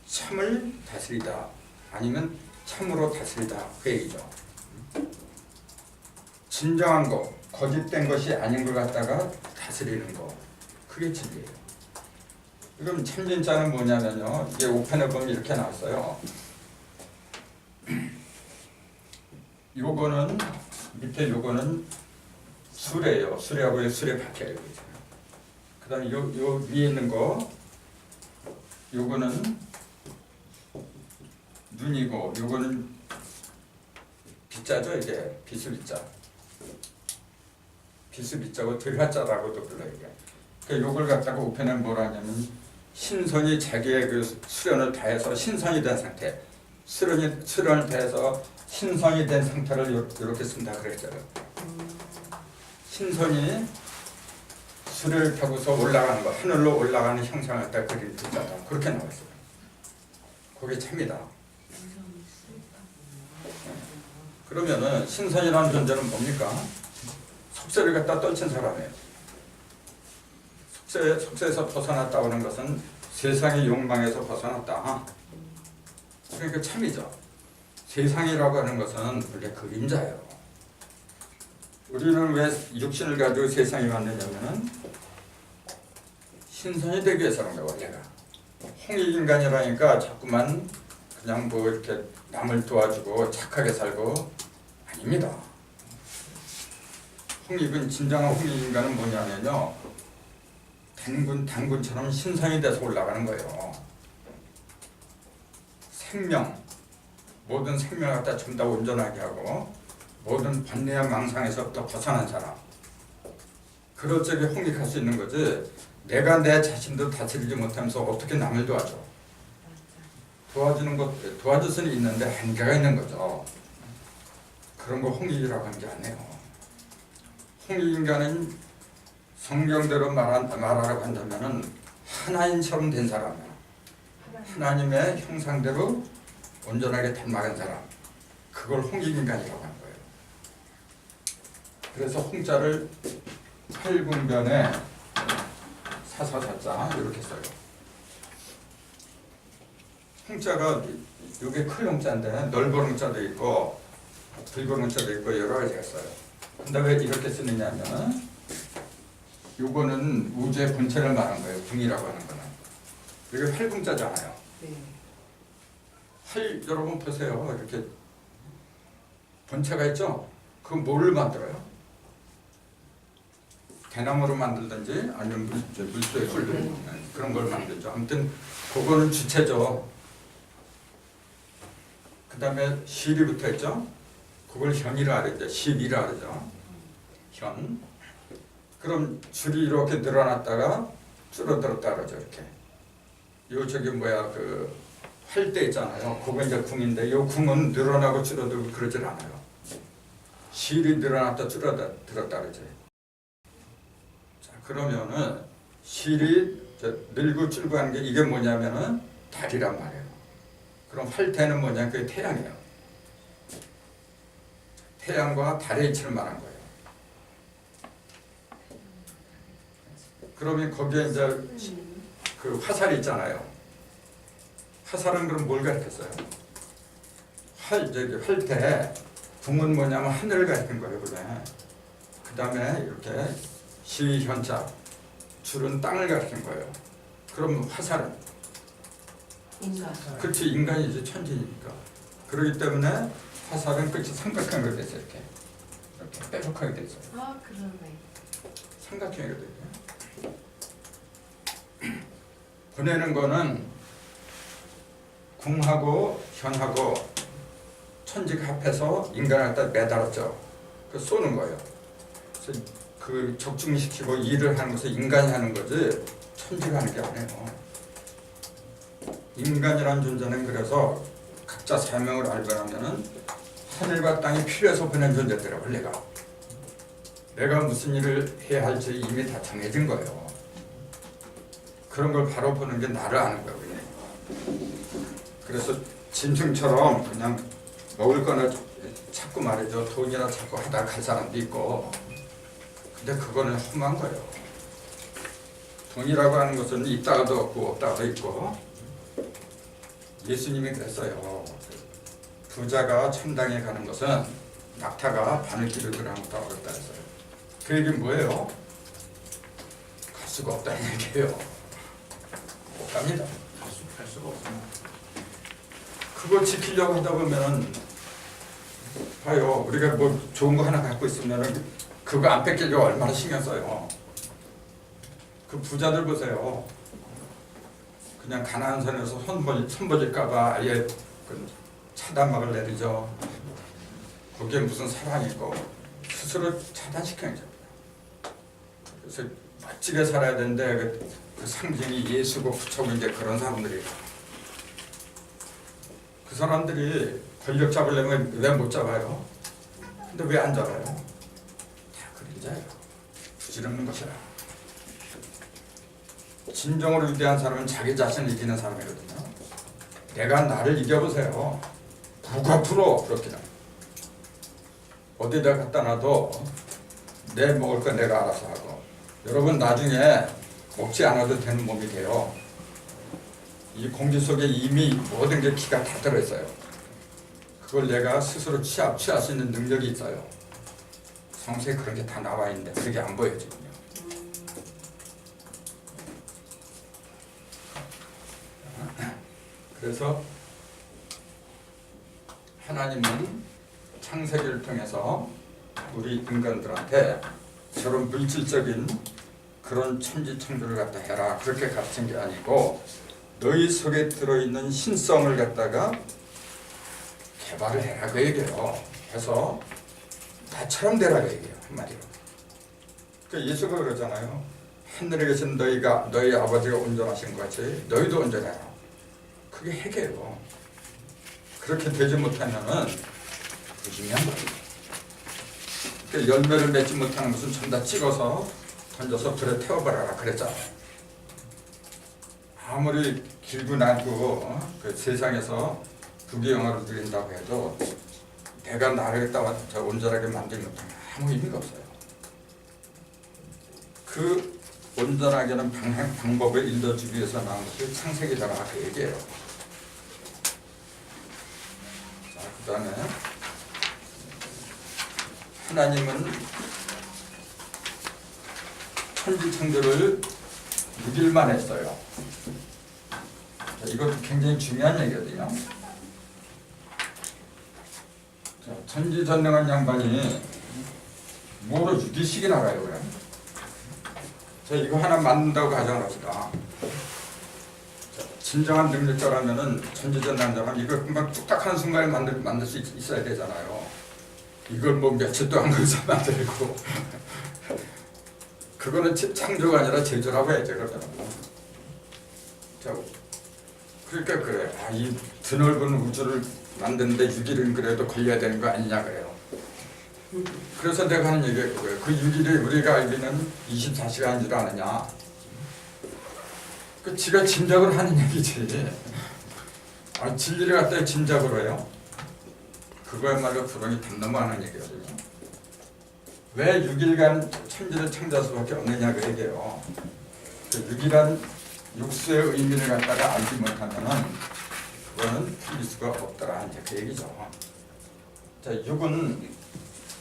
참을 다스리다 아니면 참으로 다스리다 그 얘기죠. 진정한 거, 거짓된 것이 아닌 걸 갖다가 다스리는 거, 그게 진리예요. 그럼 참진자는 뭐냐면요, 이게 오펜에 보면 이렇게 나왔어요. 요거는 밑에 요거는 수레예요. 수레하고 수레 바퀴예요. 그다음에 요 위에 있는 거, 요거는 눈이고, 요거는 빗자죠. 이게 비수빗자. 비수빗자고 들화자라고도 불러요. 이게. 그러니까 요걸 갖다가 오펜에 뭐라 하냐면 신선이 자기의 그 수련을 다해서 신선이 된 상태. 수련을 다해서 신선이 된 상태를 이렇게 쓴다 그랬잖아요. 신선이 수레를 타고서 올라가는 거, 하늘로 올라가는 형상을 갖다 그린 빗자다. 그렇게 나와있어요. 그게 참이다. 그러면은 신선이라는 존재는 뭡니까? 속세를 갖다 떨친 사람이에요. 속세에서 벗어났다고 하는 것은 세상의 욕망에서 벗어났다. 그러니까 참이죠. 세상이라고 하는 것은 원래 그림자예요. 우리는 왜 육신을 가지고 세상이 왔느냐면은 신선이 되기 위해서는 거예요. 원래가 홍익인간이라니까 자꾸만 그냥 뭐 이렇게 남을 도와주고 착하게 살고 아닙니다. 홍익은 진정한 홍익인간은 뭐냐면요, 단군처럼 신선이 돼서 올라가는 거예요. 생명, 모든 생명을 갖다 좀 더 온전하게 하고 모든 번뇌와 망상에서부터 벗어난 사람, 그럴 적에 홍익할 수 있는 거지. 내가 내 자신도 다스리지 못하면서 어떻게 남을 도와줘? 도와줄 수는 있는데 한계가 있는 거죠. 그런 거 홍익이라고 하는 게 아니에요. 홍익인간은 성경대로 말하라고 한다면은 하나님처럼 된 사람이야. 하나님의 형상대로 온전하게 닮아간 사람. 그걸 홍익인간이라고 하는 거예요. 그래서 홍자를 팔군변에 사사사자 이렇게 써요. 홍자가 이게 큰 홍자인데 넓은 홍자도 있고 붉은 홍자도 있고 여러 가지가 있어요. 근데 왜 이렇게 쓰느냐면 요거는 우주의 본체를 말한 거예요. 궁이라고 하는 거는. 이게 활궁자잖아요. 네. 활 여러분 보세요. 이렇게 본체가 있죠? 그건 뭐를 만들어요? 대나무로 만들든지 아니면 물소에 흙을 그런 걸 만들죠. 아무튼 그거는 주체죠. 그 다음에 실이 붙어있죠. 그걸 현이라 그러죠. 실이라 그러죠. 현. 그럼 줄이 이렇게 늘어났다가 줄어들었다 그러죠. 이렇게. 요 저기 뭐야 그 활대 있잖아요. 그거 이제 궁인데 요 궁은 늘어나고 줄어들고 그러질 않아요. 실이 늘어났다 줄어들었다 그러죠. 자 그러면은 실이 늘고 줄고 하는 게 이게 뭐냐면은 달이란 말이에요. 그럼 활대는 뭐냐? 그게 태양이에요. 태양과 달의 이치를 말한 거예요. 그러면 거기에 이제 그 화살이 있잖아요. 화살은 그럼 뭘 가리켰어요? 활대, 궁은 뭐냐면 하늘을 가리킨 거예요, 원래. 그 다음에 이렇게 시현자, 줄은 땅을 가리킨 거예요. 그럼 화살은? 인간. 그렇지, 인간이지, 천지니까. 그렇기 때문에 화살은 끝이 삼각형으로 돼서 이렇게 뾰족하게 돼 있어요. 아 그러네. 삼각형으로 돼 있어요. 보내는 거는 궁하고 현하고 천지가 합해서 인간을 갖다 매달았죠. 그 쏘는 거예요. 그래서 그 적중시키고 일을 하는 것은 인간이 하는 거지 천지가 하는 게 아니에요. 인간이라는 존재는 그래서 각자 사명을 알고 나면은 하늘과 땅이 필요해서 보낸 존재더라고. 내가 무슨 일을 해야 할지 이미 다 정해진 거예요. 그런 걸 바로 보는 게 나를 아는 거예요. 그래서 짐승처럼 그냥 먹을 거나 찾고 말이죠. 돈이나 찾고 하다가 갈 사람도 있고. 근데 그거는 험한 거예요. 돈이라고 하는 것은 있다가도 없고 없다가도 있고. 예수님이 그랬어요. 부자가 천당에 가는 것은 낙타가 바늘길을 들어가는 것보다 어렵다 했어요. 그 얘기는 뭐예요? 갈 수가 없다는 얘기예요. 못 갑니다. 할 수가 없습니다. 그거 지키려고 하다 보면은 봐요. 우리가 뭐 좋은 거 하나 갖고 있으면은 그거 안 뺏기려고 얼마나 신경 써요. 그 부자들 보세요. 그냥 가난한 선에서 손버질까봐 아예 그 차단막을 내리죠. 거기에 무슨 사랑이 있고 스스로 차단시켜야죠. 그래서 멋지게 살아야 되는데 그 상징이 예수고 부처고 이제 그런 사람들이 그 사람들이 권력 잡으려면 왜 못 잡아요? 근데 왜 안 잡아요? 다 그림자예요. 부질없는 것이라. 진정으로 위대한 사람은 자기 자신을 이기는 사람이거든요. 내가 나를 이겨보세요. 북앞으로 그렇게 어디다 갖다 놔도 내 먹을 거 내가 알아서 하고 여러분 나중에 먹지 않아도 되는 몸이 돼요. 이 공기 속에 이미 모든 게 기가 다 들어있어요. 그걸 내가 스스로 취할 수 있는 능력이 있어요. 성서에 그런 게 다 나와 있는데 그게 안 보여지군요. 그래서 하나님은 창세기를 통해서 우리 인간들한테 저런 물질적인 그런 천지창조를 갖다 해라 그렇게 가르친 게 아니고 너희 속에 들어있는 신성을 갖다가 개발을 해라 그 얘기예요. 해서 나처럼 되라 그 얘기예요. 한마디로. 그러니까 예수가 그러잖아요. 하늘에 계신 너희가 너희 아버지가 온전하신 것 같이 너희도 온전해라. 그게 핵이에요. 그렇게 되지 못하면은 무의미한 거예요. 그러니까 열매를 맺지 못하는 것은 전부 다 찍어서 던져서 불에 태워버려라 그랬잖아요. 아무리 길고 낮고 그 세상에서 부귀영화를 누린다고 해도 내가 나를 갖다가 온전하게 만들지 못하면 아무 의미가 없어요. 그 온전하게는 방법을 일러주기 위해서 나온 것이 창세기다라 그 얘기예요. 자, 그 다음에 하나님은 천지창조를 6일만 했어요. 자, 이것도 굉장히 중요한 얘기거든요. 자, 천지전능한 양반이 뭐로 6일씩이나 가요 그래? 자, 이거 하나 만든다고 가정을 합시다. 자, 진정한 능력자라면은 천지전능한 사람 이거 금방 뚝딱 하는 순간에 만들 수 있어야 되잖아요. 이걸 뭐 며칠 동안 거기서 만들고 그거는 창조가 아니라 제조라고 해야죠. 자, 그러니까 그래. 아, 이 드넓은 우주를 만드는데 6일은 그래도 걸려야 되는 거 아니냐 그래요. 그래서 내가 하는 얘기가 그거예요. 그 6일이 우리가 알기는 24시간인 줄 아느냐. 그 지가 짐작을 하는 얘기지. 아, 진리를 갖다 짐작을 해요. 그거야말로 불행이 담 넘어가는 얘기거든요. 왜 6일간 천지를 창조할 수밖에 없느냐 그 얘기예요. 그 6일간 육수의 의미를 갖다가 알지 못하면은 그거는 풀릴 수가 없더라 이제 그 얘기죠. 자, 6은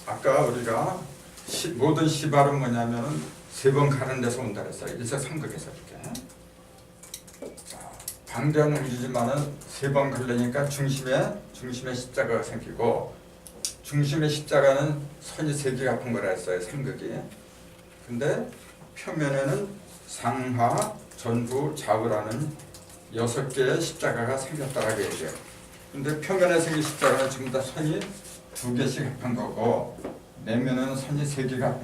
아까 우리가 모든 시발은 뭐냐면은 3번 가는 데서 온다 그랬어요. 일사삼극에서 이렇게. 자, 방대한 우주지만은 3번 가려니까 중심에 십자가가 생기고 중심의 십자가는 선이 3개가 아픈 거라 했어요. 삼극이. 근데 표면에는 상하, 전부 잡으라는 6개의 십자가가 생겼다라고 얘기해요. 근데 표면에 생긴 십자가는 지금 다 선이 2개씩 합한 거고 내면은 선이 3개가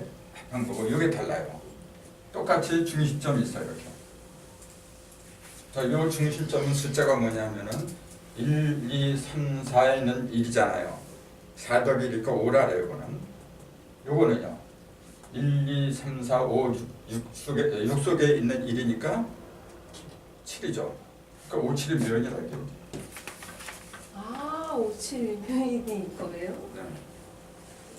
합한 거고 이게 달라요. 똑같이 중심점이 있어요. 이렇게. 자, 이 중심점은 숫자가 뭐냐면은 1, 2, 3, 4에 있는 1이잖아요. 4 더하기 1이니까 5라래요. 요거는요. 1, 2, 3, 4, 5, 6 속에 있는 1이니까 7이죠. 그러니까 5, 7이 몇이라 이게. 아, 57명이 거예요? 네.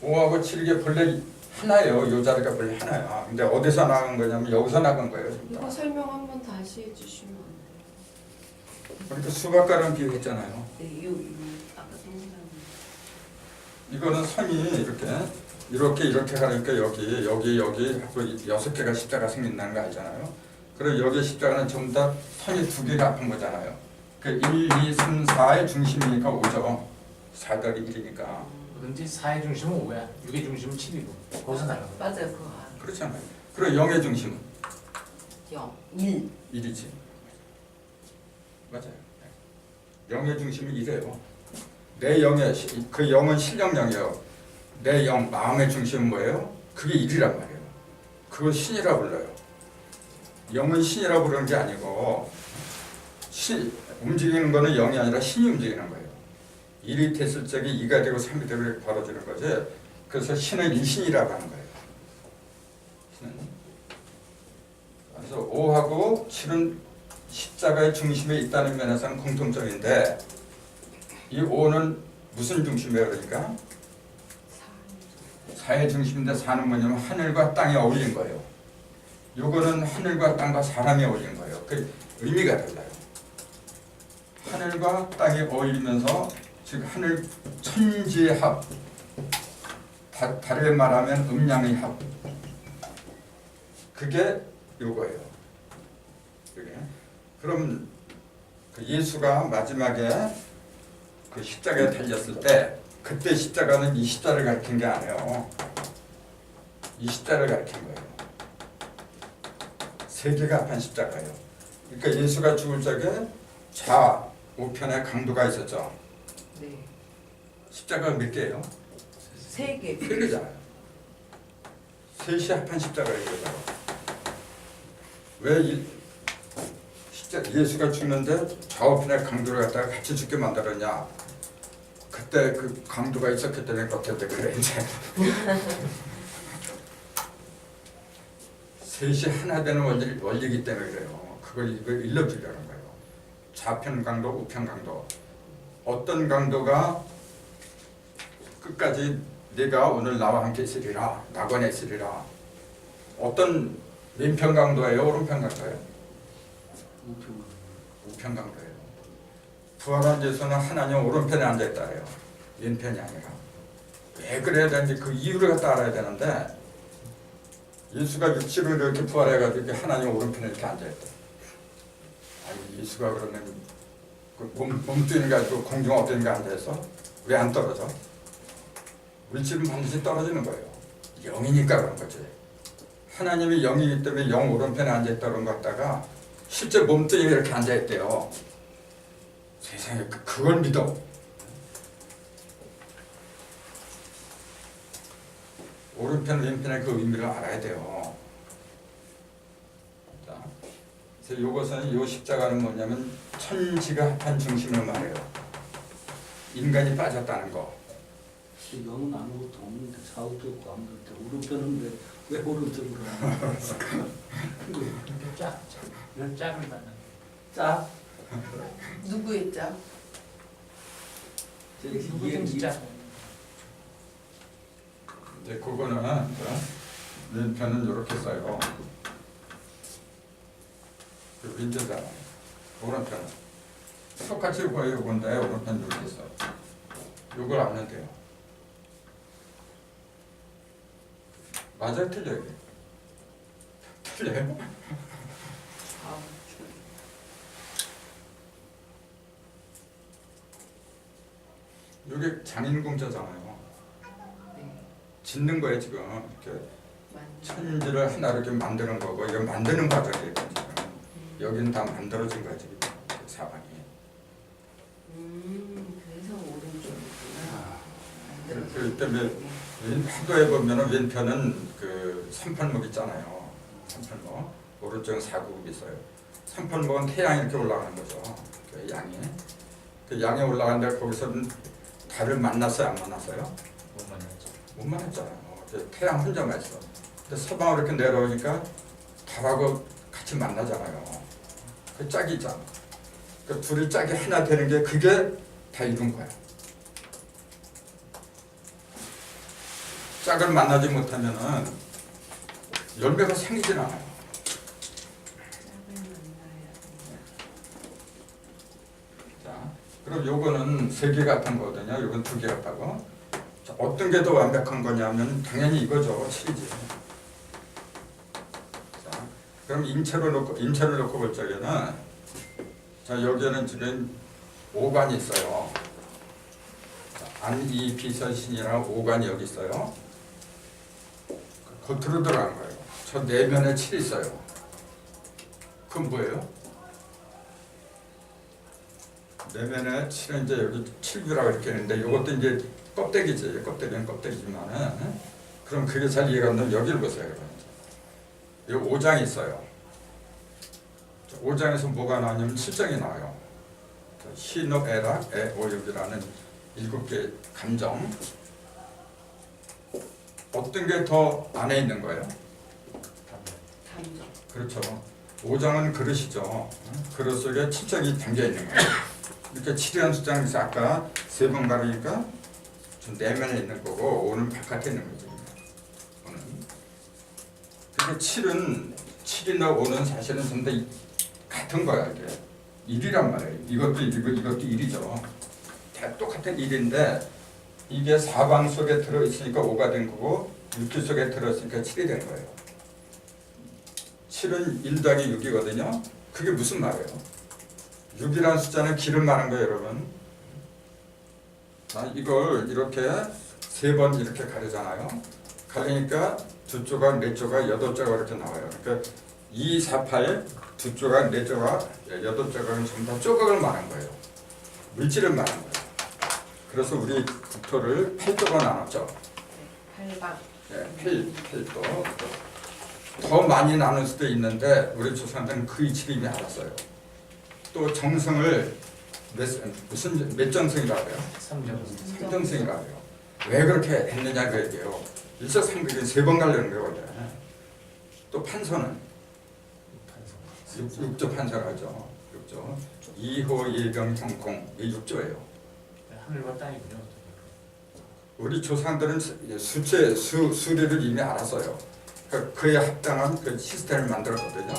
5하고 7 이게 본래 하나예요. 요 자리가 본래 하나야. 근데 어디서 나간 거냐면 여기서 나간 거예요. 이거 진짜. 설명 한번 다시 해주시면 안 돼요? 그러니까 수박가랑 비교했잖아요. 네, 아까 동그라미. 이거는 선이 이렇게 가니까 여기 하고 6개가 십자가 생긴다는 거 알잖아요. 그리고 여기 십자가는 전부 다 선이 2개가 합한 거잖아요. 그 1, 2, 3, 4의 중심이니까 5죠. 4 더하기 1이니까. 뭐든지 4의 중심은 5야. 6의 중심은 7이고. 거기서 나가는 거야. 맞아요, 그거 알아요. 그렇잖아요. 그리고 0의 중심은 0, 1. 1이지. 맞아요. 0의 중심이 1이에요. 내 0의 그 0은 실력 0이에요. 내 0, 마음의 중심은 뭐예요? 그게 1이란 말이에요. 그걸 신이라 불러요. 0은 신이라 부르는 게 아니고 움직이는 거는 0이 아니라 신이 움직이는 거예요. 1이 됐을 적에 2가 되고 3이 되고 이렇게 벌어지는 거지. 그래서 신은 일신이라고 하는 거예요. 신은. 그래서 5하고 7은 십자가의 중심에 있다는 면에서는 공통점인데 이 5는 무슨 중심이에요? 그러니까 4의 중심인데 4는 뭐냐면 하늘과 땅이 어울린 거예요. 요거는 하늘과 땅과 사람이 어울린 거예요. 그 의미가 달라요. 하늘과 땅이 어울리면서 즉 하늘 천지의 합, 다르게 말하면 음양의 합, 그게 요거예요. 그게. 그럼 그 예수가 마지막에 그 십자가에 달렸을 때 그때 십자가는 이 십자를 가리킨 게 아니에요. 이 십자를 가리킨 거예요. 3개가 합한 십자가예요. 그러니까 예수가 죽을 적에 좌우편에 강도가 있었죠. 네. 십자가가 몇 개예요? 3개. 3개잖아요. 셋이 합한 십자가예요. 왜 예수가 죽는데 좌우편에 강도를 갖다가 같이 죽게 만들었냐? 그때 그 강도가 있었기 때문에 그렇게 그래 이제. 셋이 하나 되는 원리이기 때문에 그래요. 이걸 일러주려는 거예요. 좌편 강도, 우편 강도. 어떤 강도가 끝까지 내가 오늘 나와 함께 있으리라, 낙원에 있으리라. 어떤 왼편 강도예요, 오른편 강도예요? 우편 강도예요. 부활한 예수는 하나님 오른편에 앉아있다 그래요. 왼편이 아니라. 왜 그래야 되는지 그 이유를 갖다 알아야 되는데 예수가 육체로 이렇게 부활해가지고 하나님 오른편에 이렇게 앉아있다. 아니 예수가 그러면 그 몸뚱이 가지고 공중 엎드린 앉아있어? 왜 안 떨어져? 물질은 반드시 떨어지는 거예요. 영이니까 그런 거지. 하나님이 영이기 때문에 영 오른편에 앉아있다는 것 같다가 실제 몸뚱이가 이렇게 앉아있대요. 세상에 그걸 믿어. 오른편 왼편의 그 의미를 알아야 돼요. 자, 그래서 이것은 이 십자가는 뭐냐면 천지가 합한 중심을 말해요. 인간이 빠졌다는 거. 영은 아무것도 없는데 좌우도 없고 아무것도 없고 오른편은 왜 오른쪽으로 하나? 이렇게 짝을 만나. 짝? 누구의 짝? 누구든지 짝. 이제 그거는 왼편은 이렇게 써요. 그 왼쪽잖아. 오른편은 똑같이 보여요. 이건데 오른편 이렇게 써. 이걸 알면 돼요. 맞아요, 틀려요? 틀려요? 이게 장인공자잖아요. 네. 짓는 거예요 지금. 이렇게 맞네. 천지를 하나 이렇게 만드는 거고 이거 만드는 과정이에요 지금. 여기는 다 만들어진 거지 사방이. 그래서 오른쪽이구나. 그 때문에 화도에 보면은 왼편은 그 3팔목 있잖아요. 3팔목 오른쪽은 4구읍 있어요. 3팔목은 태양이 이렇게 올라가는 거죠. 그 양이 그 양이 올라가는데 거기서는 달을 만났어요, 안 만났어요? 못 만났죠. 못 만났잖아요. 태양 혼자만 있어. 근데 서방으로 이렇게 내려오니까 달하고 같이 만나잖아요. 그 짝이 있잖아. 그 둘이 짝이 하나 되는 게 그게 다 이룬 거야. 짝을 만나지 못하면은 열매가 생기진 않아요. 자, 그럼 요거는 3개 같은 거거든요. 요건 2개 같다고. 자, 어떤 게 더 완벽한 거냐면 당연히 이거죠. 7이지. 자, 그럼 인체를 놓고 볼 적에는 자, 여기에는 지금 5관이 있어요. 안이 비서신이랑 5관이 여기 있어요. 겉으로 들어간 거예요. 저 내면에 7이 있어요. 그건 뭐예요? 내면에 7은 이제 여기 7규라고 이렇게 했는데 이것도 이제 껍데기지. 껍데기는 껍데기지만은 그럼 그게 잘 이해가 안 되면 여기를 보세요. 여기 5장이 있어요. 5장에서 뭐가 나오냐면 7장이 나와요. 희노 애락 애오육이라는 7개의 감정. 어떤 게 더 안에 있는 거예요? 감정. 그렇죠. 5장은 그릇이죠. 그릇 속에 7장이 담겨 있는 거예요. 이렇게 7이라는 숫자에서 아까 3번 가르니까 좀 내면에 있는 거고 5는 바깥에 있는 거죠. 5는. 그리고 7이나 5는 사실은 전부 다 같은 거야. 이게 1이란 말이에요. 이것도 1이고 이것도 1이죠. 다 똑같은 1인데 이게 사방 속에 들어있으니까 5가 된 거고 6기 속에 들어있으니까 7이 된 거예요. 7은 1 더하기 6이거든요. 그게 무슨 말이에요? 6이라는 숫자는 길을 말한 거예요, 여러분. 자, 이걸 이렇게 3번 이렇게 가르잖아요. 가르니까 2조각, 4조각, 8조각 이렇게 나와요. 그러니까 2, 4, 8, 2조각, 4조각, 8조각은 전부 다 조각을 말한 거예요. 물질을 말한 거예요. 그래서 우리 국토를 8조가 나눴죠. 8방. 네, 8도. 더 많이 나눌 수도 있는데 우리 조상들은 그 이치를 이미 알았어요. 또 정성을 몇 정성이라고 해요? 3정성이라고 해요. 왜 그렇게 했느냐 그 얘기예요. 일사삼극이 3번 가려는 거예요 원래. 또 판서는 6조 판서를 하죠. 6조. 2호 예경 형공 이 6조예요. 하늘과 땅이군요. 우리 조상들은 수리를 이미 알았어요. 그에 합당한 그 시스템을 만들었거든요.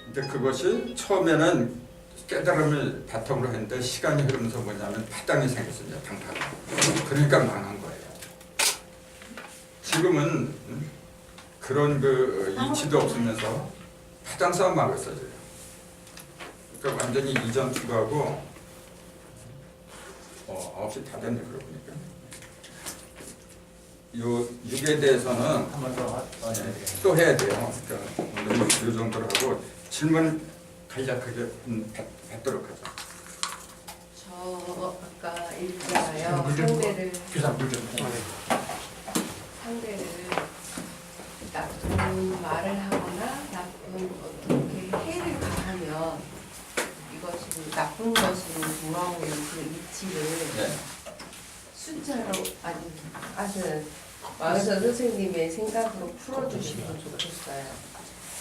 근데 그것이 처음에는 깨달음을 바탕으로 했는데 시간이 흐르면서 뭐냐면 파당이 생겼습니다. 당파가. 그러니까 망한 거예요. 지금은 그런 그 이치도 없으면서 파당 싸움하고 있어요. 그러니까 완전히 이전 투구하고 9시 다 됐네 그러고 보니까. 요 6에 대해서는 한 번 더 또 해야 돼요. 그러니까 오늘 이 정도로 하고 질문 간략하게 받도록 하죠. 저 아까 읽잖아요. 상대를 규사 물좀 상대를 나쁜 말을 하거나 나쁜 어떻게 해를 가하면 이것이 나쁜 것으로 돌아오는 그 이치를 네. 숫자로 아주 마을서 선생님의 생각으로 풀어주시면 좋겠어요.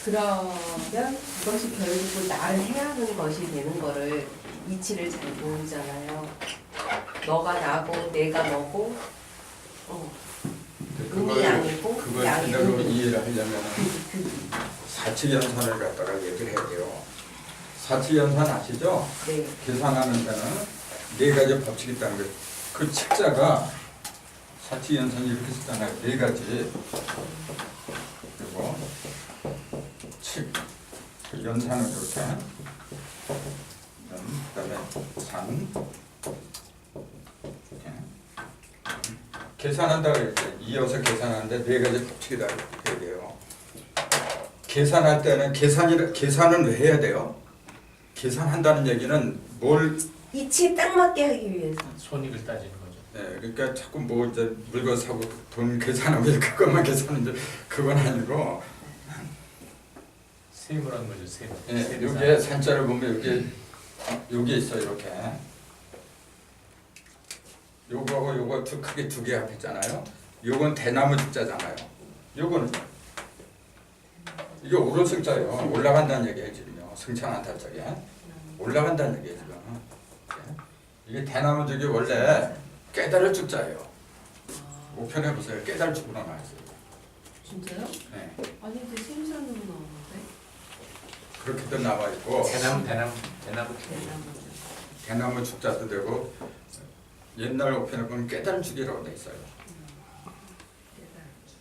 그러면 그것이 결국은 나를 해하는 것이 되는 거를 이치를 잘 모르잖아요. 너가 나고 내가 너고 음이 아니고 그걸 양이 제대로 음. 이해를 하려면 사치연산을 갖다가 얘기를 해야 돼요. 사치연산 아시죠? 네. 계산하는 데는 4가지 법칙이 있다는 거예요. 그 칙자가 사치연산이 이렇게 쓰잖아요. 4가지. 그리고 칙, 그 연산은 이렇게, 그다음에 산, 이렇게. 계산한다고 이렇게 이어서 계산하는데 4가지 법칙이다 이렇게 얘기해요. 계산할 때는 계산은 왜 해야 돼요? 계산한다는 얘기는 뭘 이치에 딱 맞게 하기 위해서. 손익을 따지는 거죠. 네, 그러니까 자꾸 뭐 이제 물건 사고 돈 계산하고 그것만 계산하는데 그건 아니고 세무라는 거죠. 세무. 예, 세무사. 여기에 산자를 보면 여기 있어요. 이렇게 요거하고 요거 크게 두 개 합했잖아요. 요건 대나무 죽자잖아요. 요거는 이게 오른승자예요. 올라간다는 얘기예요 지금요. 승천한다 저게 올라간다는 얘기예요 지금. 이게 대나무 죽이 원래 깨달을 죽자예요. 우편해 보세요. 깨달을 죽으로 나와 있어요. 진짜요? 네, 아니 근데 생선으로 나오는데. 그렇게도 나와 있고 대나무. 대나무 죽자도 되고 옛날 우편에 보면 깨달을 죽이라고 돼 있어요.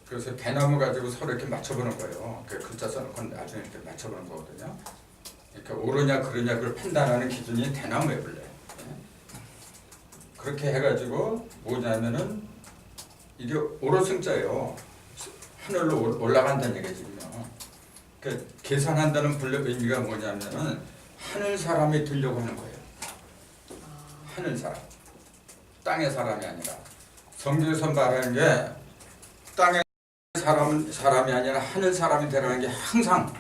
그래서 대나무 가지고 서로 이렇게 맞춰보는 거예요. 그 글자 써놓고 나중에 이렇게 맞춰보는 거거든요. 그러니까 옳으냐 그르냐 그걸 판단하는 기준이 대나무에 불려요. 그렇게 해가지고 뭐냐면은 이게 오로승자예요. 하늘로 올라간다는 얘기거든요. 그 계산한다는 불력 의미가 뭐냐면은 하늘 사람이 되려고 하는 거예요. 하늘 사람, 땅의 사람이 아니라 성경에서 말하는 게 땅의 사람이 아니라 하늘 사람이 되라는 게 항상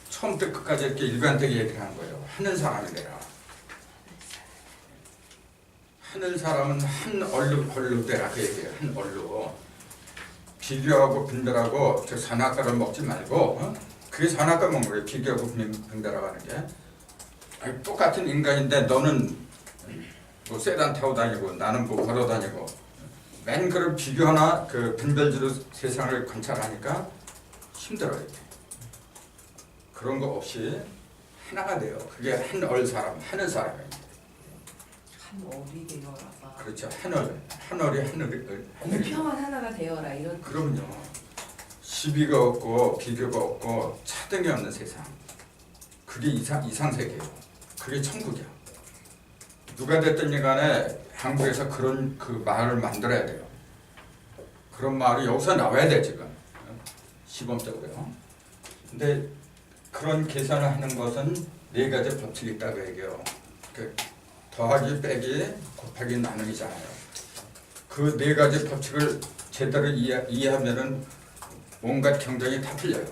처음부터 끝까지 이렇게 일관되게 얘기를 하는 거예요. 하늘 사람이 되라. 하늘 사람은 한 얼로 되라 그 얘기예요. 한 얼로. 비교하고 분별하고 저 선악과를 먹지 말고 그게 선악과 먹는 거예요. 비교하고 분별하고 하는 게. 아니, 똑같은 인간인데 너는 뭐 세단 타고 다니고 나는 뭐 걸어 다니고 맨 그런 비교나 그 분별주로 세상을 관찰하니까 힘들어요. 그런 거 없이 하나가 돼요. 그게 한얼 사람, 하늘 사람이에요. 한 얼이 되어라가. 그렇죠. 한얼이 하늘이. 공평한 하나가 되어라 이런. 그럼요. 시비가 없고 비교가 없고 차등이 없는 세상. 그게 이상세계예요. 그게 천국이야. 누가 됐든 간에 한국에서 그런 그 마을을 만들어야 돼요. 그런 마을이 여기서 나와야 돼 지금. 시범적으로요. 근데 그런 계산을 하는 것은 네 가지 법칙이 있다고 얘기해요. 그 더하기 빼기 곱하기 나누기잖아요. 그 네 가지 법칙을 제대로 이해하면은 온갖 경전이 다 풀려요.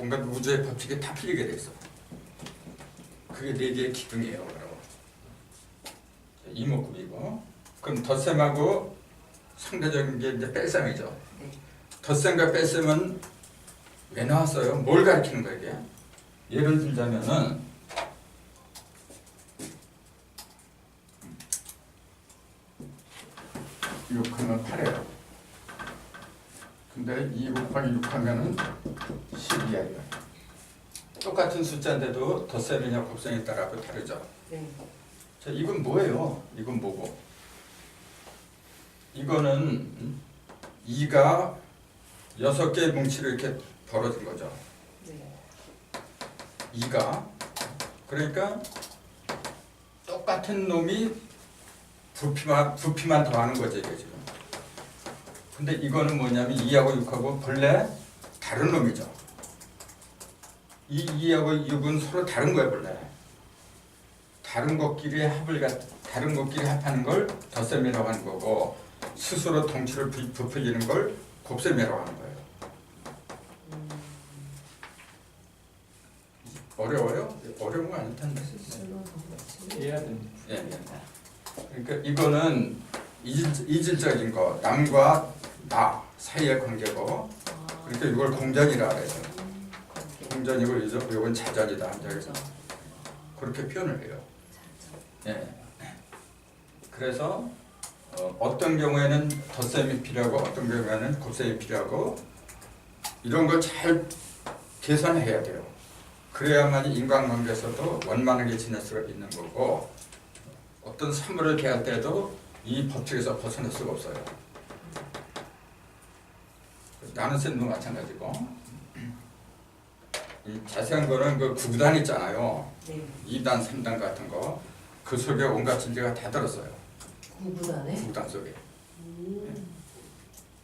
온갖 우주의 법칙이 다 풀리게 돼 있어. 그게 네 개의 기둥이에요. 바로 이목구비고. 그럼 덧셈하고 상대적인 게 이제 뺄셈이죠. 네. 덧셈과 뺄셈은 왜 나왔어요? 뭘 가리키는 거예요? 이게? 예를 들자면은 6하면 8이에요. 근데 2 곱하기 6 하면은 12예요. 똑같은 숫자인데도 덧셈이냐 곱셈에 따라 다르죠. 네. 자, 이건 뭐예요? 이건 뭐고? 이거는 2가 6개의 뭉치를 이렇게 벌어진 거죠. 네. 2가 그러니까 똑같은 놈이 부피만 더하는 거죠 이게 지금. 근데 이거는 뭐냐면 2하고 6하고 본래 다른 놈이죠. 이 2하고 6은 서로 다른 거예요 본래. 다른 것끼리 다른 것끼리 합하는 걸 덧셈이라고 하는 거고 스스로 덩치를 부풀리는 걸 곱셈이라고 하는 거예요. 어려워요? 어려운 거 아닐 텐데. 이해해야 됩니다. 예, 예. 그러니까 이거는 이질적인 거, 남과 나 사이의 관계고, 그러니까 이걸 공전이라 그래요. 공전이고 이건 자전이다. 그래서 그렇게 표현을 해요. 예. 그래서 어떤 경우에는 덧셈이 필요하고 어떤 경우에는 곱셈이 필요하고 이런 걸 잘 계산해야 돼요. 그래야만 인간관계에서도 원만하게 지낼 수가 있는 거고 어떤 사물을 대할 때도 이 법칙에서 벗어날 수가 없어요. 나눗셈도 마찬가지고 이 자세한 거는 그 구단 있잖아요. 네. 2단, 3단 같은 거 그 속에 온갖 진리가 다 들었어요. 구구단에. 구단 속에.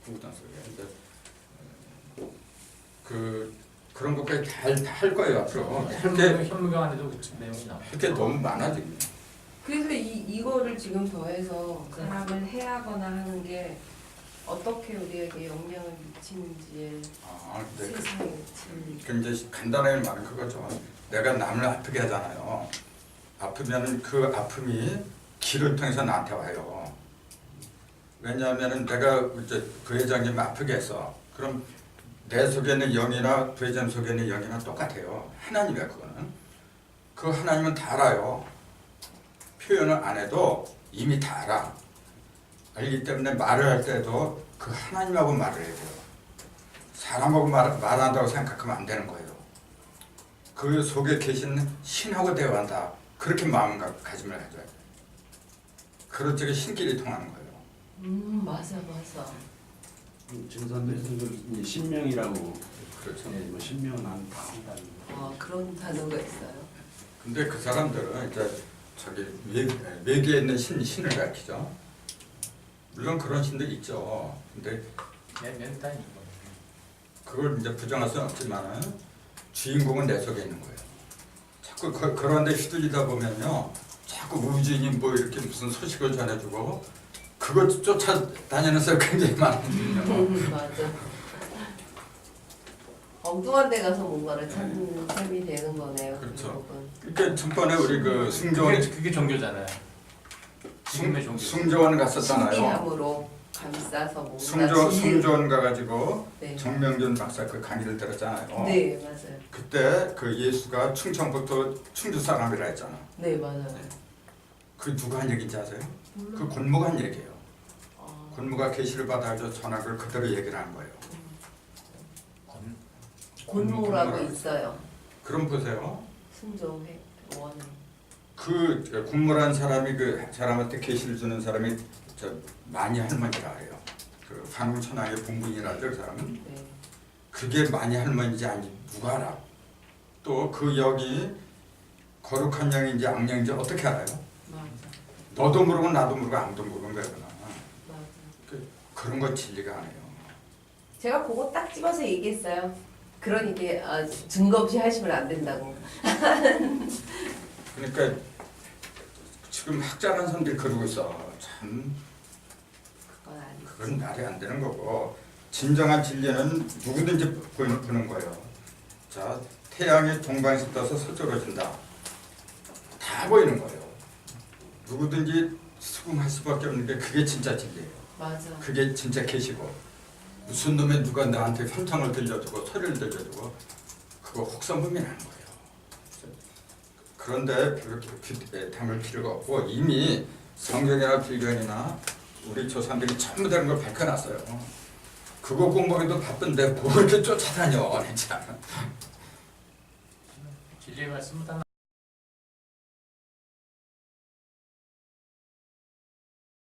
구단 속에. 근데 그런 것까지 다 할 거예요 앞으로. 현무경 안에도 그 내용이 나와. 할게 너무 많아 지금. 그래서 이거를 지금 더해서 사람을 해하거나 하는 게 어떻게 우리에게 영향을 미치는지에 아, 근데 세상에 진리. 굉장히 간단하게 말은 그거죠. 내가 남을 아프게 하잖아요. 아프면은 그 아픔이 길을 통해서 나한테 와요. 왜냐하면은 내가 이제 부회장님 아프게 했어. 그럼 내 속에 있는 영이나 부회장 속에 있는 영이나 똑같아요. 하나님이야 그거는. 그 하나님은 다 알아요. 표현을 안 해도 이미 다 알아. 알기 때문에 말을 할 때도 그 하나님하고 말을 해야 돼요. 사람하고 말한다고 생각하면 안 되는 거예요. 그 속에 계신 신하고 대화한다. 그렇게 마음가짐을 가져야 돼요. 그럴 적에 신길이 통하는 거예요. 맞아. 증산대에서 신명이라고 그렇죠. 뭐 신명은 다 한다는 거. 아 그런 단어가 있어요. 근데 그 사람들은 이제 저기 외계에 있는 신을 가르치죠. 물론 그런 신들이 있죠. 근데 몇 단위 거. 그걸 이제 부정할 수는 없지만은 주인공은 내 속에 있는 거예요. 자꾸 그런데 휘둘리다 보면요, 자꾸 우주인이 뭐 이렇게 무슨 소식을 전해주고 그거 쫓아다니는 사람 굉장히 많거든요. 맞아. 엉뚱한 데 가서 뭔가를 찾는 셈이 되는 거네요. 그렇죠. 결국은. 그러니까 전번에 우리 그 승조원 그게 종교잖아요. 지금의 종교. 승조원 갔었잖아요. 신비함으로 감싸서 뭔가 승조원 가가지고 네. 정명준 박사 그 강의를 들었잖아요. 네 맞아요. 그때 그 예수가 충청북도 충주 사람이라 했잖아. 네 맞아요. 그 누가 한 얘기인지 아세요? 몰라. 그 곤무가 한 얘기예요. 아, 곤무가 계시를 받아서 전학을 그대로 얘기를 한 거예요. 곤모라고 곤모라고 있어요. 그럼 보세요. 순종해 원. 그 곤무라는 사람이 그 사람한테 계시를 주는 사람이 저 마니 할머니라 해요. 그 한국천황의 본분이라죠 그 사람은. 네. 그게 마니 할머니인지 아닌지 누가 알아? 또 그 역이 거룩한 영인지 악령인지 어떻게 알아요? 맞아. 너도 모르고 나도 모르고 아무도 모르는 거구나. 맞아. 그런 거 진리가 아니에요. 제가 그거 딱 집어서 얘기했어요. 그러니까 증거 없이 하시면 안 된다고. 그러니까 지금 학자라는 사람들이 그러고 있어. 참 그건 아니지. 그건 말이 안 되는 거고, 진정한 진리는 누구든지 보는 거예요. 자, 태양이 동방에서 떠서 서쪽으로 진다. 다 보이는 거예요. 누구든지 수긍할 수밖에 없는 게 그게 진짜 진리예요. 맞아. 그게 진짜 계시고, 무슨 놈의 누가 나한테 현상을 들려주고 소리를 들려주고 그거 혹선무민하는 거예요. 그런데 그렇게 담을 필요가 없고 이미 성경이나 불교이나 우리 조상들이 전부 다른 걸 밝혀놨어요. 그거 공부하기도 바쁜데 뭘 이렇게 쫓아다녀 진짜. 진리의 말씀은 다